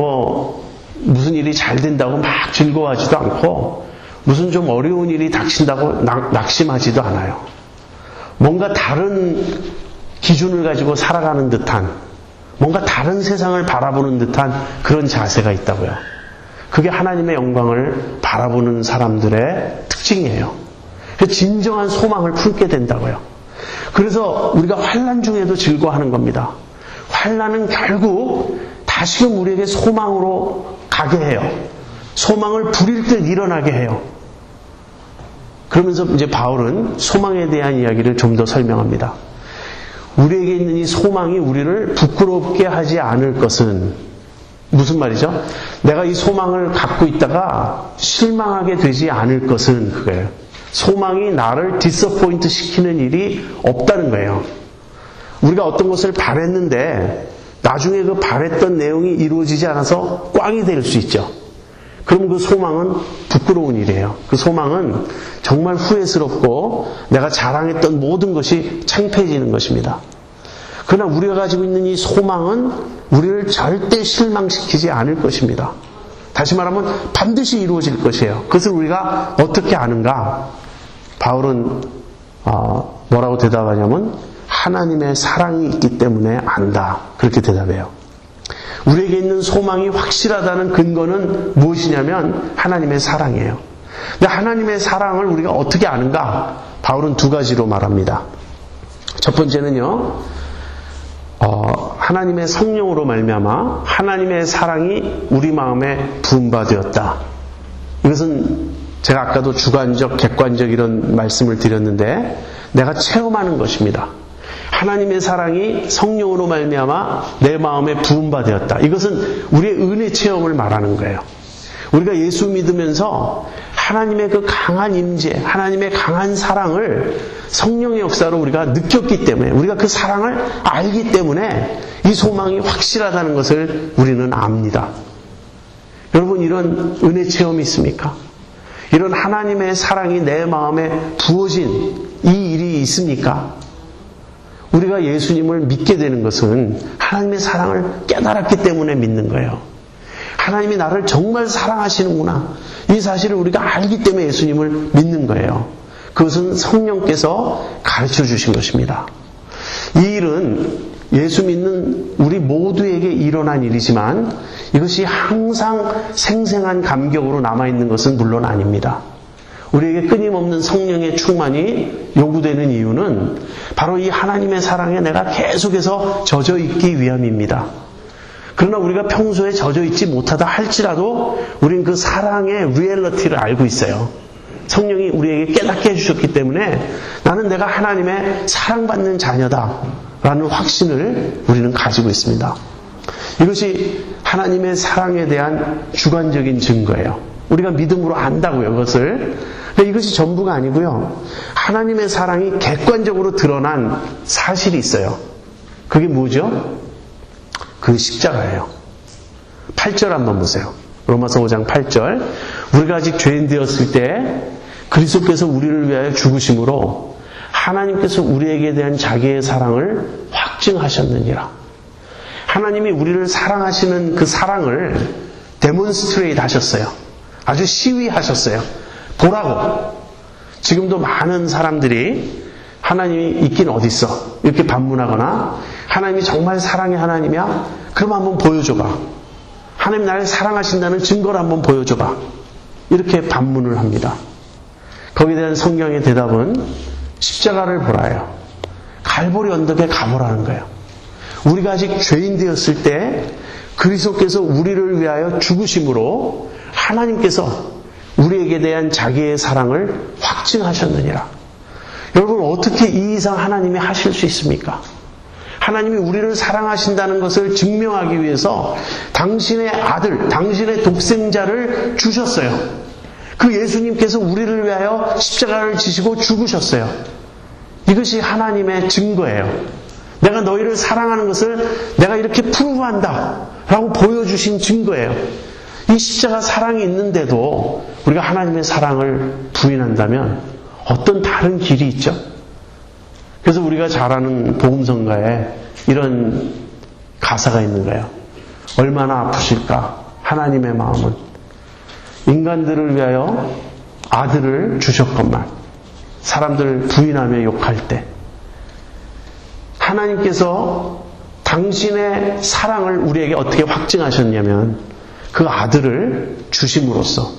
무슨 일이 잘 된다고 막 즐거워하지도 않고 무슨 좀 어려운 일이 닥친다고 낙심하지도 않아요. 뭔가 다른 기준을 가지고 살아가는 듯한 뭔가 다른 세상을 바라보는 듯한 그런 자세가 있다고요. 그게 하나님의 영광을 바라보는 사람들의 특징이에요. 진정한 소망을 품게 된다고요. 그래서 우리가 환난 중에도 즐거워하는 겁니다. 환난은 결국 다시금 우리에게 소망으로 가게 해요. 소망을 부릴 듯 일어나게 해요. 그러면서 이제 바울은 소망에 대한 이야기를 좀 더 설명합니다. 우리에게 있는 이 소망이 우리를 부끄럽게 하지 않을 것은 무슨 말이죠? 내가 이 소망을 갖고 있다가 실망하게 되지 않을 것은 그거예요. 소망이 나를 디서포인트 시키는 일이 없다는 거예요. 우리가 어떤 것을 바랬는데 나중에 그 바랬던 내용이 이루어지지 않아서 꽝이 될 수 있죠. 그럼 그 소망은 부끄러운 일이에요. 그 소망은 정말 후회스럽고 내가 자랑했던 모든 것이 창피해지는 것입니다. 그러나 우리가 가지고 있는 이 소망은 우리를 절대 실망시키지 않을 것입니다. 다시 말하면 반드시 이루어질 것이에요. 그것을 우리가 어떻게 아는가? 바울은 뭐라고 대답하냐면 하나님의 사랑이 있기 때문에 안다. 그렇게 대답해요. 우리에게 있는 소망이 확실하다는 근거는 무엇이냐면 하나님의 사랑이에요. 근데 하나님의 사랑을 우리가 어떻게 아는가? 바울은 두 가지로 말합니다. 첫 번째는요, 하나님의 성령으로 말미암아 하나님의 사랑이 우리 마음에 부음받았다. 이것은 제가 아까도 주관적, 객관적 이런 말씀을 드렸는데 내가 체험하는 것입니다. 하나님의 사랑이 성령으로 말미암아 내 마음에 부음받았다. 이것은 우리의 은혜 체험을 말하는 거예요. 우리가 예수 믿으면서 하나님의 그 강한 임재, 하나님의 강한 사랑을 성령의 역사로 우리가 느꼈기 때문에, 우리가 그 사랑을 알기 때문에 이 소망이 확실하다는 것을 우리는 압니다. 여러분, 이런 은혜 체험이 있습니까? 이런 하나님의 사랑이 내 마음에 부어진 이 일이 있습니까? 우리가 예수님을 믿게 되는 것은 하나님의 사랑을 깨달았기 때문에 믿는 거예요. 하나님이 나를 정말 사랑하시는구나. 이 사실을 우리가 알기 때문에 예수님을 믿는 거예요. 그것은 성령께서 가르쳐 주신 것입니다. 이 일은 예수 믿는 우리 모두에게 일어난 일이지만 이것이 항상 생생한 감격으로 남아있는 것은 물론 아닙니다. 우리에게 끊임없는 성령의 충만이 요구되는 이유는 바로 이 하나님의 사랑에 내가 계속해서 젖어 있기 위함입니다. 그러나 우리가 평소에 젖어 있지 못하다 할지라도 우리는 그 사랑의 리얼리티를 알고 있어요. 성령이 우리에게 깨닫게 해주셨기 때문에 나는 내가 하나님의 사랑받는 자녀다라는 확신을 우리는 가지고 있습니다. 이것이 하나님의 사랑에 대한 주관적인 증거예요. 우리가 믿음으로 안다고요, 그것을. 근데 이것이 전부가 아니고요. 하나님의 사랑이 객관적으로 드러난 사실이 있어요. 그게 뭐죠? 그 십자가예요. 8절 한번 보세요. 로마서 5장 8절. 우리가 아직 죄인 되었을 때 그리스도께서 우리를 위하여 죽으심으로 하나님께서 우리에게 대한 자기의 사랑을 확증하셨느니라. 하나님이 우리를 사랑하시는 그 사랑을 데몬스트레이트 하셨어요. 아주 시위하셨어요. 보라고. 지금도 많은 사람들이 하나님이 있긴 어딨어? 이렇게 반문하거나 하나님이 정말 사랑의 하나님이야? 그럼 한번 보여줘봐. 하나님 나를 사랑하신다는 증거를 한번 보여줘봐. 이렇게 반문을 합니다. 거기에 대한 성경의 대답은 십자가를 보라요. 갈보리 언덕에 가보라는 거예요. 우리가 아직 죄인 되었을 때 그리스도께서 우리를 위하여 죽으심으로 하나님께서 우리에게 대한 자기의 사랑을 확증하셨느니라. 여러분, 어떻게 이 이상 하나님이 하실 수 있습니까? 하나님이 우리를 사랑하신다는 것을 증명하기 위해서 당신의 아들, 당신의 독생자를 주셨어요. 그 예수님께서 우리를 위하여 십자가를 지시고 죽으셨어요. 이것이 하나님의 증거예요. 내가 너희를 사랑하는 것을 내가 이렇게 프루브한다 라고 보여주신 증거예요. 이 십자가 사랑이 있는데도 우리가 하나님의 사랑을 부인한다면 어떤 다른 길이 있죠? 그래서 우리가 잘 아는 복음성가에 이런 가사가 있는 거예요. 얼마나 아프실까 하나님의 마음은. 인간들을 위하여 아들을 주셨건만 사람들 부인하며 욕할 때 하나님께서 당신의 사랑을 우리에게 어떻게 확증하셨냐면 그 아들을 주심으로써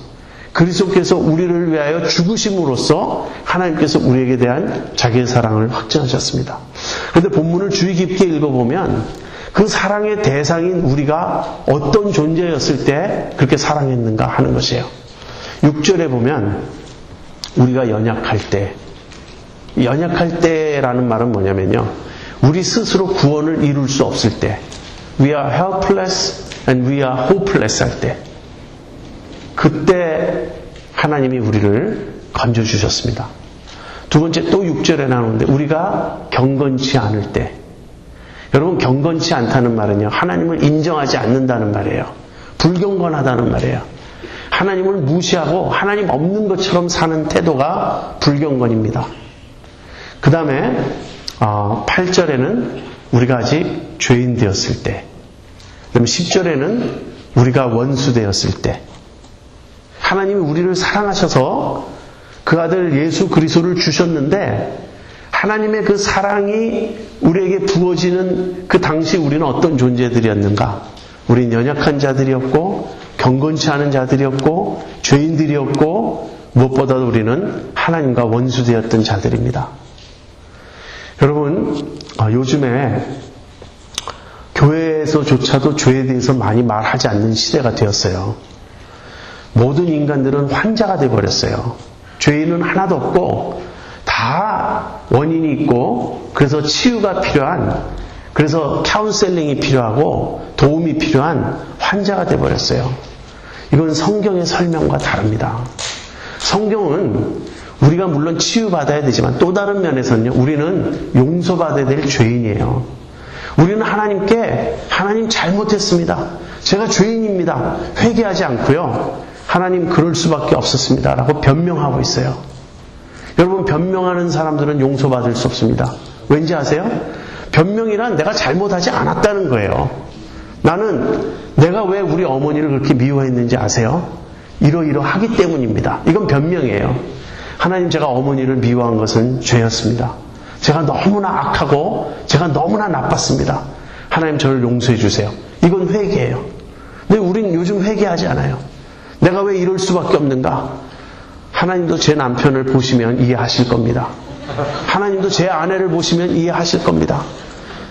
그리스도께서 우리를 위하여 죽으심으로써 하나님께서 우리에게 대한 자기의 사랑을 확증하셨습니다. 그런데 본문을 주의 깊게 읽어보면 그 사랑의 대상인 우리가 어떤 존재였을 때 그렇게 사랑했는가 하는 것이에요. 6절에 보면 우리가 연약할 때라는 말은 뭐냐면요. 우리 스스로 구원을 이룰 수 없을 때 We are helpless and we are hopeless 할 때 그때 하나님이 우리를 건져주셨습니다. 두 번째 또 6절에 나오는데 우리가 경건치 않을 때 여러분 경건치 않다는 말은요. 하나님을 인정하지 않는다는 말이에요. 불경건하다는 말이에요. 하나님을 무시하고 하나님 없는 것처럼 사는 태도가 불경건입니다. 그 다음에 8절에는 우리가 아직 죄인 되었을 때 그다음에 10절에는 우리가 원수 되었을 때 하나님이 우리를 사랑하셔서 그 아들 예수 그리스도를 주셨는데 하나님의 그 사랑이 우리에게 부어지는 그 당시 우리는 어떤 존재들이었는가? 우린 연약한 자들이었고 경건치 않은 자들이었고 죄인들이었고 무엇보다도 우리는 하나님과 원수되었던 자들입니다. 여러분 요즘에 교회에서조차도 죄에 대해서 많이 말하지 않는 시대가 되었어요. 모든 인간들은 환자가 되어버렸어요. 죄인은 하나도 없고 다 원인이 있고 그래서 치유가 필요한 그래서 카운셀링이 필요하고 도움이 필요한 환자가 되어버렸어요. 이건 성경의 설명과 다릅니다. 성경은 우리가 물론 치유받아야 되지만 또 다른 면에서는요. 우리는 용서받아야 될 죄인이에요. 우리는 하나님께 하나님 잘못했습니다. 제가 죄인입니다. 회개하지 않고요. 하나님 그럴 수밖에 없었습니다. 라고 변명하고 있어요. 여러분 변명하는 사람들은 용서받을 수 없습니다. 왠지 아세요? 변명이란 내가 잘못하지 않았다는 거예요. 나는 내가 왜 우리 어머니를 그렇게 미워했는지 아세요? 이러이러하기 때문입니다. 이건 변명이에요. 하나님 제가 어머니를 미워한 것은 죄였습니다. 제가 너무나 악하고 제가 너무나 나빴습니다. 하나님 저를 용서해 주세요. 이건 회개예요. 근데 우린 요즘 회개하지 않아요. 내가 왜 이럴 수밖에 없는가? 하나님도 제 남편을 보시면 이해하실 겁니다. 하나님도 제 아내를 보시면 이해하실 겁니다.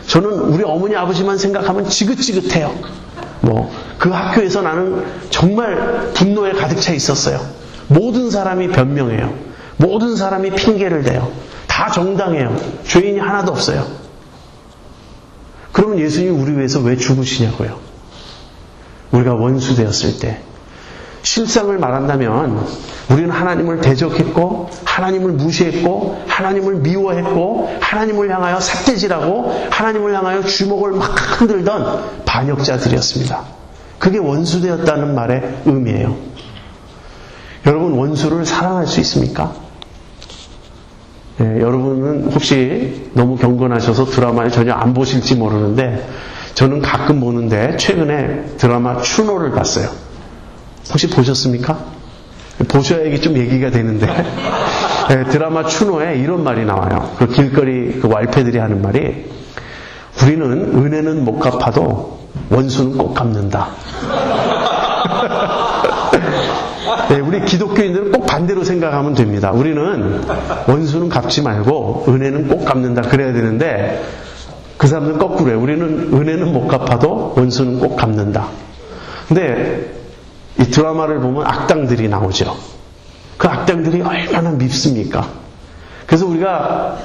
저는 우리 어머니 아버지만 생각하면 지긋지긋해요. 그 학교에서 나는 정말 분노에 가득 차 있었어요. 모든 사람이 변명해요. 모든 사람이 핑계를 대요. 다 정당해요. 죄인이 하나도 없어요. 그러면 예수님이 우리 위해서 왜 죽으시냐고요. 우리가 원수 되었을 때 실상을 말한다면 우리는 하나님을 대적했고 하나님을 무시했고 하나님을 미워했고 하나님을 향하여 삿대질하고 하나님을 향하여 주먹을 막 흔들던 반역자들이었습니다. 그게 원수 되었다는 말의 의미예요. 여러분 원수를 사랑할 수 있습니까? 여러분은 혹시 너무 경건하셔서 드라마를 전혀 안 보실지 모르는데 저는 가끔 보는데 최근에 드라마 추노를 봤어요. 혹시 보셨습니까? 보셔야 이게 좀 얘기가 되는데 드라마 추노에 이런 말이 나와요. 그 길거리 그 왈패들이 하는 말이 우리는 은혜는 못 갚아도 원수는 꼭 갚는다. 네, 우리 기독교인들은 꼭 반대로 생각하면 됩니다. 우리는 원수는 갚지 말고 은혜는 꼭 갚는다 그래야 되는데 그 사람들은 거꾸로예요. 우리는 은혜는 못 갚아도 원수는 꼭 갚는다. 근데 이 드라마를 보면 악당들이 나오죠. 그 악당들이 얼마나 밉습니까? 그래서 우리가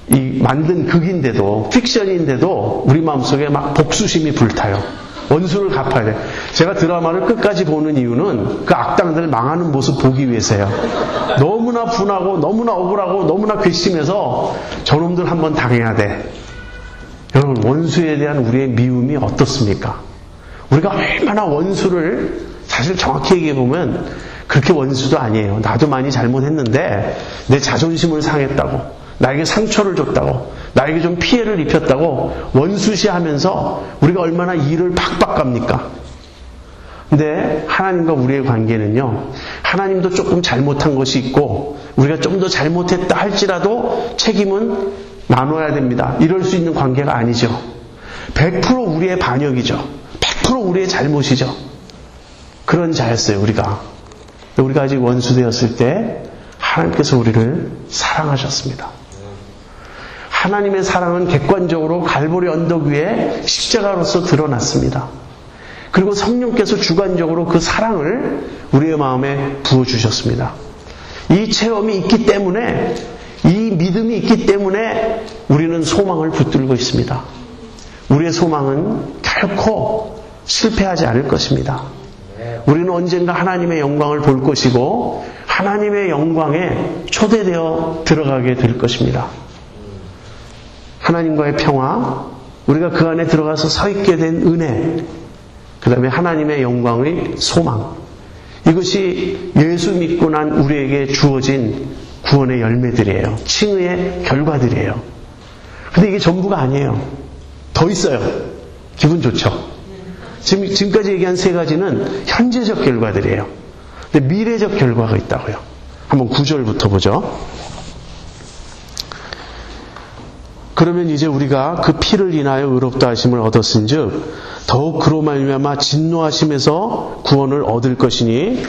이 만든 극인데도, 픽션인데도 우리 마음속에 막 복수심이 불타요. 원수를 갚아야 돼. 제가 드라마를 끝까지 보는 이유는 그 악당들 망하는 모습 보기 위해서요. 너무나 분하고 너무나 억울하고 너무나 괘씸해서 저놈들 한번 당해야 돼. 여러분, 원수에 대한 우리의 미움이 어떻습니까? 우리가 얼마나 원수를, 사실 정확히 얘기해보면 그렇게 원수도 아니에요. 나도 많이 잘못했는데 내 자존심을 상했다고, 나에게 상처를 줬다고, 나에게 좀 피해를 입혔다고 원수시하면서 우리가 얼마나 일을 팍팍 갑니까? 근데 하나님과 우리의 관계는요, 하나님도 조금 잘못한 것이 있고 우리가 좀 더 잘못했다 할지라도 책임은 나눠야 됩니다. 이럴 수 있는 관계가 아니죠. 100% 우리의 반역이죠. 100% 우리의 잘못이죠. 그런 자였어요, 우리가. 우리가 아직 원수되었을 때 하나님께서 우리를 사랑하셨습니다. 하나님의 사랑은 객관적으로 갈보리 언덕 위에 십자가로서 드러났습니다. 그리고 성령께서 주관적으로 그 사랑을 우리의 마음에 부어주셨습니다. 이 체험이 있기 때문에, 이 믿음이 있기 때문에 우리는 소망을 붙들고 있습니다. 우리의 소망은 결코 실패하지 않을 것입니다. 우리는 언젠가 하나님의 영광을 볼 것이고 하나님의 영광에 초대되어 들어가게 될 것입니다. 하나님과의 평화, 우리가 그 안에 들어가서 서 있게 된 은혜, 그 다음에 하나님의 영광의 소망, 이것이 예수 믿고 난 우리에게 주어진 구원의 열매들이에요. 칭의의 결과들이에요. 근데 이게 전부가 아니에요. 더 있어요. 기분 좋죠? 지금까지 얘기한 세 가지는 현재적 결과들이에요. 근데 미래적 결과가 있다고요. 한번 9절부터 보죠. 그러면 이제 우리가 그 피를 인하여 의롭다 하심을 얻었은즉 더욱 그로 말미암아 진노하심에서 구원을 얻을 것이니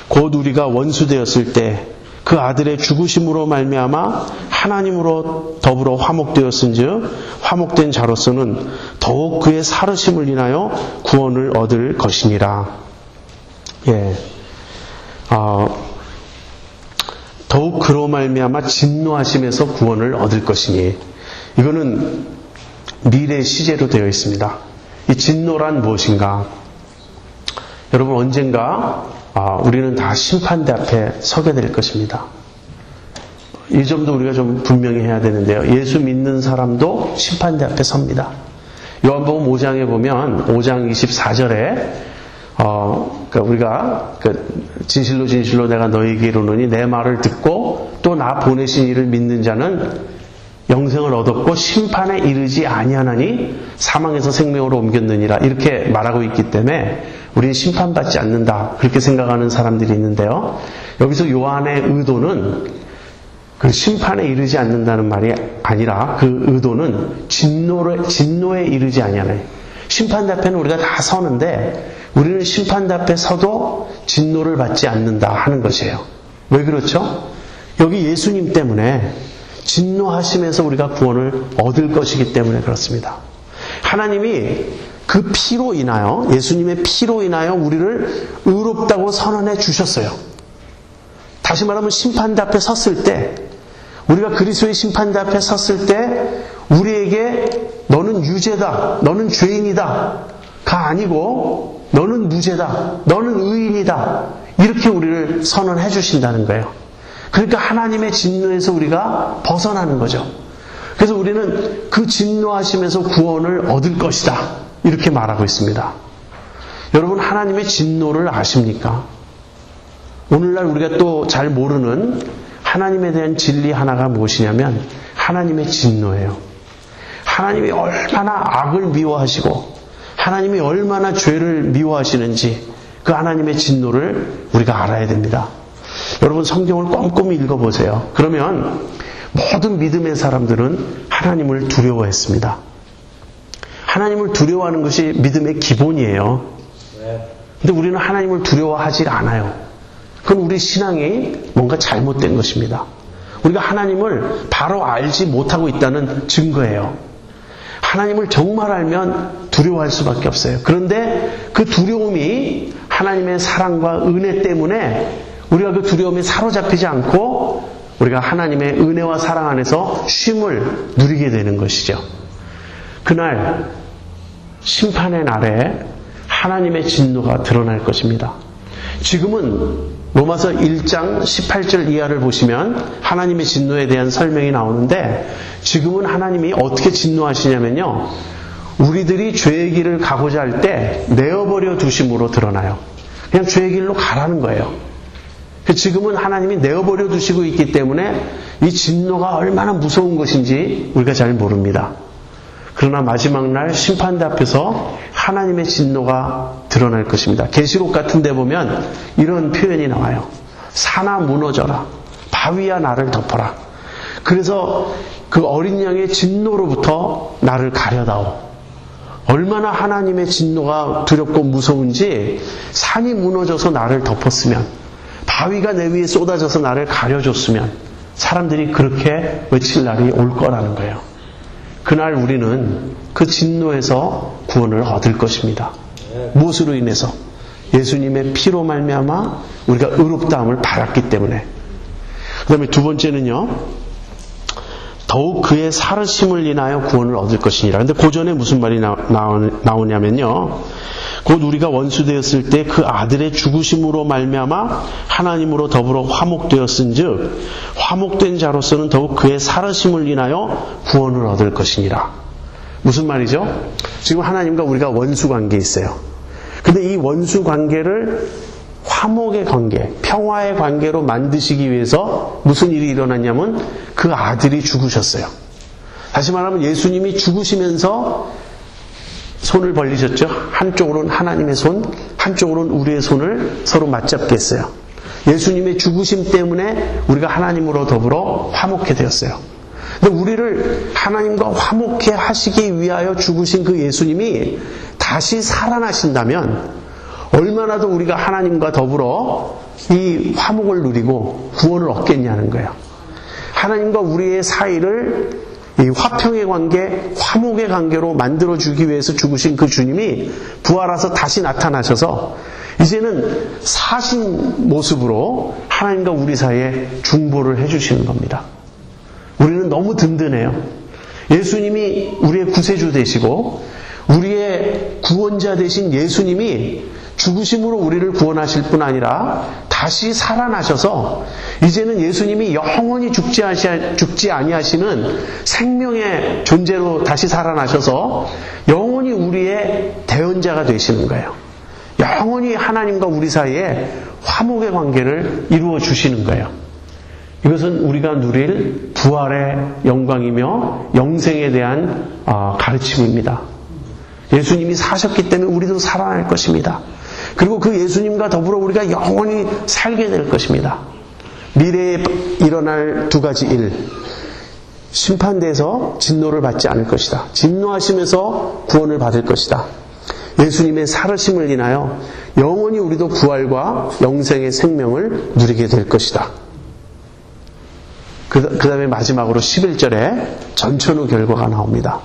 곧 우리가 원수되었을 때 그 아들의 죽으심으로 말미암아 하나님으로 더불어 화목되었은즉 화목된 자로서는 더욱 그의 살으심을 인하여 구원을 얻을 것이니라. 예. 더욱 그로 말미암아 진노하심에서 구원을 얻을 것이니, 이거는 미래 시제로 되어 있습니다. 이 진노란 무엇인가? 여러분, 언젠가 우리는 다 심판대 앞에 서게 될 것입니다. 이 점도 우리가 좀 분명히 해야 되는데요. 예수 믿는 사람도 심판대 앞에 섭니다. 요한복음 5장에 보면 5장 24절에 그러니까 우리가 진실로 진실로 내가 너희에게 이르노니 내 말을 듣고 또 나 보내신 이를 믿는 자는 영생을 얻었고 심판에 이르지 아니하나니 사망에서 생명으로 옮겼느니라, 이렇게 말하고 있기 때문에 우리는 심판받지 않는다, 그렇게 생각하는 사람들이 있는데요. 여기서 요한의 의도는 그 심판에 이르지 않는다는 말이 아니라 그 의도는 진노에 이르지 아니하나니, 심판대 앞에는 우리가 다 서는데 우리는 심판대 앞에 서도 진노를 받지 않는다 하는 것이에요. 왜 그렇죠? 여기 예수님 때문에 진노하시면서 우리가 구원을 얻을 것이기 때문에 그렇습니다. 하나님이 그 피로 인하여, 예수님의 피로 인하여 우리를 의롭다고 선언해 주셨어요. 다시 말하면 심판대 앞에 섰을 때, 우리가 그리스도의 심판대 앞에 섰을 때 우리에게 너는 유죄다, 너는 죄인이다 가 아니고 너는 무죄다, 너는 의인이다, 이렇게 우리를 선언해 주신다는 거예요. 그러니까 하나님의 진노에서 우리가 벗어나는 거죠. 그래서 우리는 그 진노하심에서 구원을 얻을 것이다, 이렇게 말하고 있습니다. 여러분, 하나님의 진노를 아십니까? 오늘날 우리가 또 잘 모르는 하나님에 대한 진리 하나가 무엇이냐면 하나님의 진노예요. 하나님이 얼마나 악을 미워하시고 하나님이 얼마나 죄를 미워하시는지 그 하나님의 진노를 우리가 알아야 됩니다. 여러분, 성경을 꼼꼼히 읽어보세요. 그러면 모든 믿음의 사람들은 하나님을 두려워했습니다. 하나님을 두려워하는 것이 믿음의 기본이에요. 근데 우리는 하나님을 두려워하지 않아요. 그건 우리 신앙이 뭔가 잘못된 것입니다. 우리가 하나님을 바로 알지 못하고 있다는 증거예요. 하나님을 정말 알면 두려워할 수밖에 없어요. 그런데 그 두려움이 하나님의 사랑과 은혜 때문에 우리가 그 두려움에 사로잡히지 않고 우리가 하나님의 은혜와 사랑 안에서 쉼을 누리게 되는 것이죠. 그날 심판의 날에 하나님의 진노가 드러날 것입니다. 지금은 로마서 1장 18절 이하를 보시면 하나님의 진노에 대한 설명이 나오는데, 지금은 하나님이 어떻게 진노하시냐면요, 우리들이 죄의 길을 가고자 할 때 내어버려 두심으로 드러나요. 그냥 죄의 길로 가라는 거예요. 지금은 하나님이 내어버려 두시고 있기 때문에 이 진노가 얼마나 무서운 것인지 우리가 잘 모릅니다. 그러나 마지막 날 심판대 앞에서 하나님의 진노가 드러날 것입니다. 계시록 같은 데 보면 이런 표현이 나와요. 산아 무너져라. 바위야 나를 덮어라. 그래서 그 어린 양의 진노로부터 나를 가려다오. 얼마나 하나님의 진노가 두렵고 무서운지, 산이 무너져서 나를 덮었으면, 바위가 내 위에 쏟아져서 나를 가려줬으면 사람들이 그렇게 외칠 날이 올 거라는 거예요. 그날 우리는 그 진노에서 구원을 얻을 것입니다. 무엇으로 인해서? 예수님의 피로 말미암아 우리가 의롭다함을 받았기 때문에. 그 다음에 두 번째는요, 더욱 그의 살으심을 인하여 구원을 얻을 것이니라. 근데 그 전에 무슨 말이 나오냐면요, 곧 우리가 원수되었을 때 그 아들의 죽으심으로 말미암아 하나님으로 더불어 화목되었은즉 화목된 자로서는 더욱 그의 살으심을 인하여 구원을 얻을 것이니라. 무슨 말이죠? 지금 하나님과 우리가 원수 관계에 있어요. 근데 이 원수 관계를 화목의 관계, 평화의 관계로 만드시기 위해서 무슨 일이 일어났냐면 그 아들이 죽으셨어요. 다시 말하면 예수님이 죽으시면서 손을 벌리셨죠. 한쪽으로는 하나님의 손, 한쪽으로는 우리의 손을 서로 맞잡게 했어요. 예수님의 죽으심 때문에 우리가 하나님으로 더불어 화목해 되었어요. 근데 우리를 하나님과 화목해 하시기 위하여 죽으신 그 예수님이 다시 살아나신다면 얼마나 더 우리가 하나님과 더불어 이 화목을 누리고 구원을 얻겠냐는 거예요. 하나님과 우리의 사이를 이 화평의 관계, 화목의 관계로 만들어주기 위해서 죽으신 그 주님이 부활해서 다시 나타나셔서 이제는 사신 모습으로 하나님과 우리 사이에 중보를 해주시는 겁니다. 우리는 너무 든든해요. 예수님이 우리의 구세주 되시고 우리의 구원자 되신 예수님이 죽으심으로 우리를 구원하실 뿐 아니라 다시 살아나셔서 이제는 예수님이 영원히 죽지 아니하시는 생명의 존재로 다시 살아나셔서 영원히 우리의 대언자가 되시는 거예요. 영원히 하나님과 우리 사이에 화목의 관계를 이루어 주시는 거예요. 이것은 우리가 누릴 부활의 영광이며 영생에 대한 가르침입니다. 예수님이 사셨기 때문에 우리도 살아날 것입니다. 그리고 그 예수님과 더불어 우리가 영원히 살게 될 것입니다. 미래에 일어날 두 가지 일. 심판대에서 진노를 받지 않을 것이다. 진노하시면서 구원을 받을 것이다. 예수님의 살으심을 인하여 영원히 우리도 부활과 영생의 생명을 누리게 될 것이다. 그 다음에 마지막으로 11절에 전천후 결과가 나옵니다.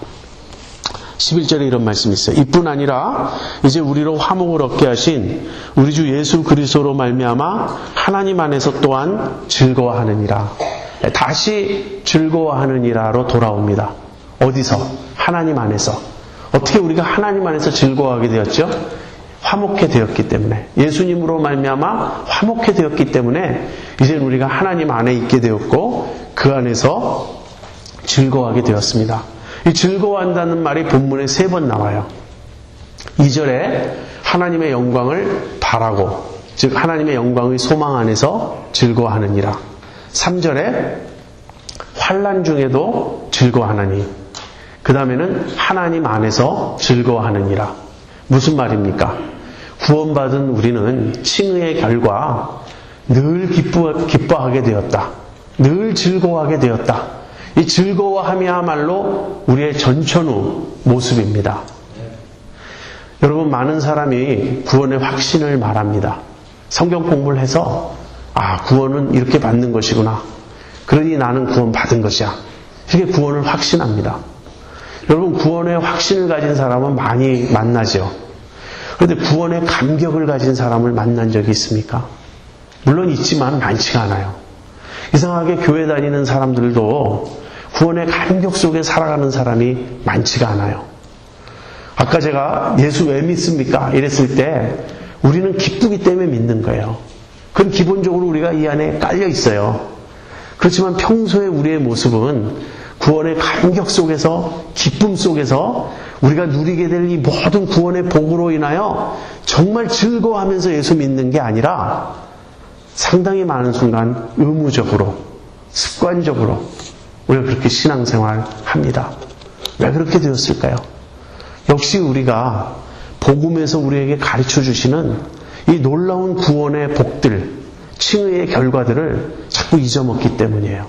11절에 이런 말씀이 있어요. 이뿐 아니라 이제 우리로 화목을 얻게 하신 우리 주 예수 그리스도로 말미암아 하나님 안에서 또한 즐거워하느니라. 다시 즐거워하느니라로 돌아옵니다. 어디서? 하나님 안에서. 어떻게 우리가 하나님 안에서 즐거워하게 되었죠? 화목해 되었기 때문에. 예수님으로 말미암아 화목해 되었기 때문에 이제 우리가 하나님 안에 있게 되었고 그 안에서 즐거워하게 되었습니다. 이 즐거워한다는 말이 본문에 3번 나와요. 2절에 하나님의 영광을 바라고, 즉 하나님의 영광의 소망 안에서 즐거워하느니라. 3절에 환난 중에도 즐거워하느니, 그 다음에는 하나님 안에서 즐거워하느니라. 무슨 말입니까? 구원받은 우리는 칭의의 결과 늘 기뻐하게 되었다. 늘 즐거워하게 되었다. 이 즐거워함이야말로 우리의 전천후 모습입니다. 여러분, 많은 사람이 구원의 확신을 말합니다. 성경 공부를 해서 구원은 이렇게 받는 것이구나. 그러니 나는 구원 받은 것이야. 이렇게 구원을 확신합니다. 여러분, 구원의 확신을 가진 사람은 많이 만나죠. 그런데 구원의 감격을 가진 사람을 만난 적이 있습니까? 물론 있지만 많지가 않아요. 이상하게 교회 다니는 사람들도 구원의 감격 속에 살아가는 사람이 많지가 않아요. 아까 제가 예수 왜 믿습니까? 이랬을 때 우리는 기쁘기 때문에 믿는 거예요. 그건 기본적으로 우리가 이 안에 깔려 있어요. 그렇지만 평소에 우리의 모습은 구원의 감격 속에서, 기쁨 속에서 우리가 누리게 될 이 모든 구원의 복으로 인하여 정말 즐거워하면서 예수 믿는 게 아니라 상당히 많은 순간 의무적으로, 습관적으로 우리가 그렇게 신앙생활 합니다. 왜 그렇게 되었을까요? 역시 우리가 복음에서 우리에게 가르쳐 주시는 이 놀라운 구원의 복들, 칭의의 결과들을 자꾸 잊어먹기 때문이에요.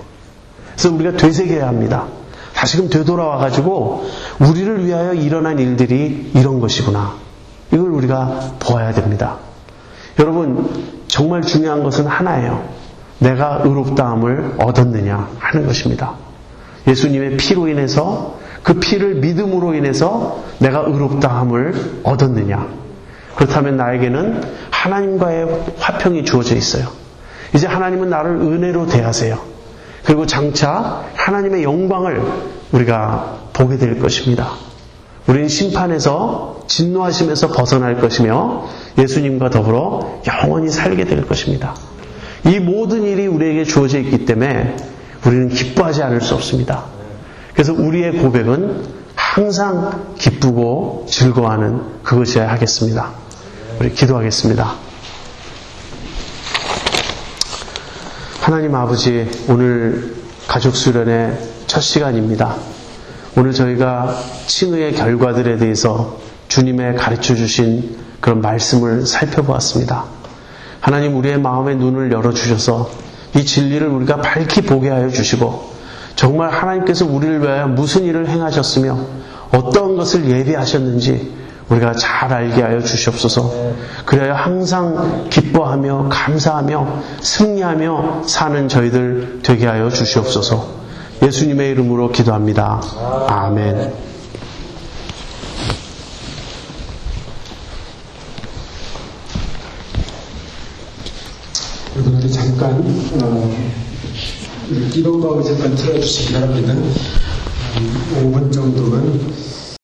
그래서 우리가 되새겨야 합니다. 다시금 되돌아와가지고 우리를 위하여 일어난 일들이 이런 것이구나. 이걸 우리가 보아야 됩니다. 여러분, 정말 중요한 것은 하나예요. 내가 의롭다함을 얻었느냐 하는 것입니다. 예수님의 피로 인해서, 그 피를 믿음으로 인해서 내가 의롭다함을 얻었느냐. 그렇다면 나에게는 하나님과의 화평이 주어져 있어요. 이제 하나님은 나를 은혜로 대하세요. 그리고 장차 하나님의 영광을 우리가 보게 될 것입니다. 우리는 심판에서, 진노하심에서 벗어날 것이며 예수님과 더불어 영원히 살게 될 것입니다. 이 모든 일이 우리에게 주어져 있기 때문에 우리는 기뻐하지 않을 수 없습니다. 그래서 우리의 고백은 항상 기쁘고 즐거워하는 그것이어야 하겠습니다. 우리 기도하겠습니다. 하나님 아버지, 오늘 가족 수련의 첫 시간입니다. 오늘 저희가 칭의의 결과들에 대해서 주님의 가르쳐 주신 그런 말씀을 살펴보았습니다. 하나님, 우리의 마음의 눈을 열어주셔서 이 진리를 우리가 밝히 보게 하여 주시고 정말 하나님께서 우리를 위하여 무슨 일을 행하셨으며 어떤 것을 예비하셨는지 우리가 잘 알게 하여 주시옵소서. 그래야 항상 기뻐하며 감사하며 승리하며 사는 저희들 되게 하여 주시옵소서. 예수님의 이름으로 기도합니다. 아멘. 여러분들이 잠깐 기도 음악을 잠깐 틀어주시기 바랍니다. 5분 정도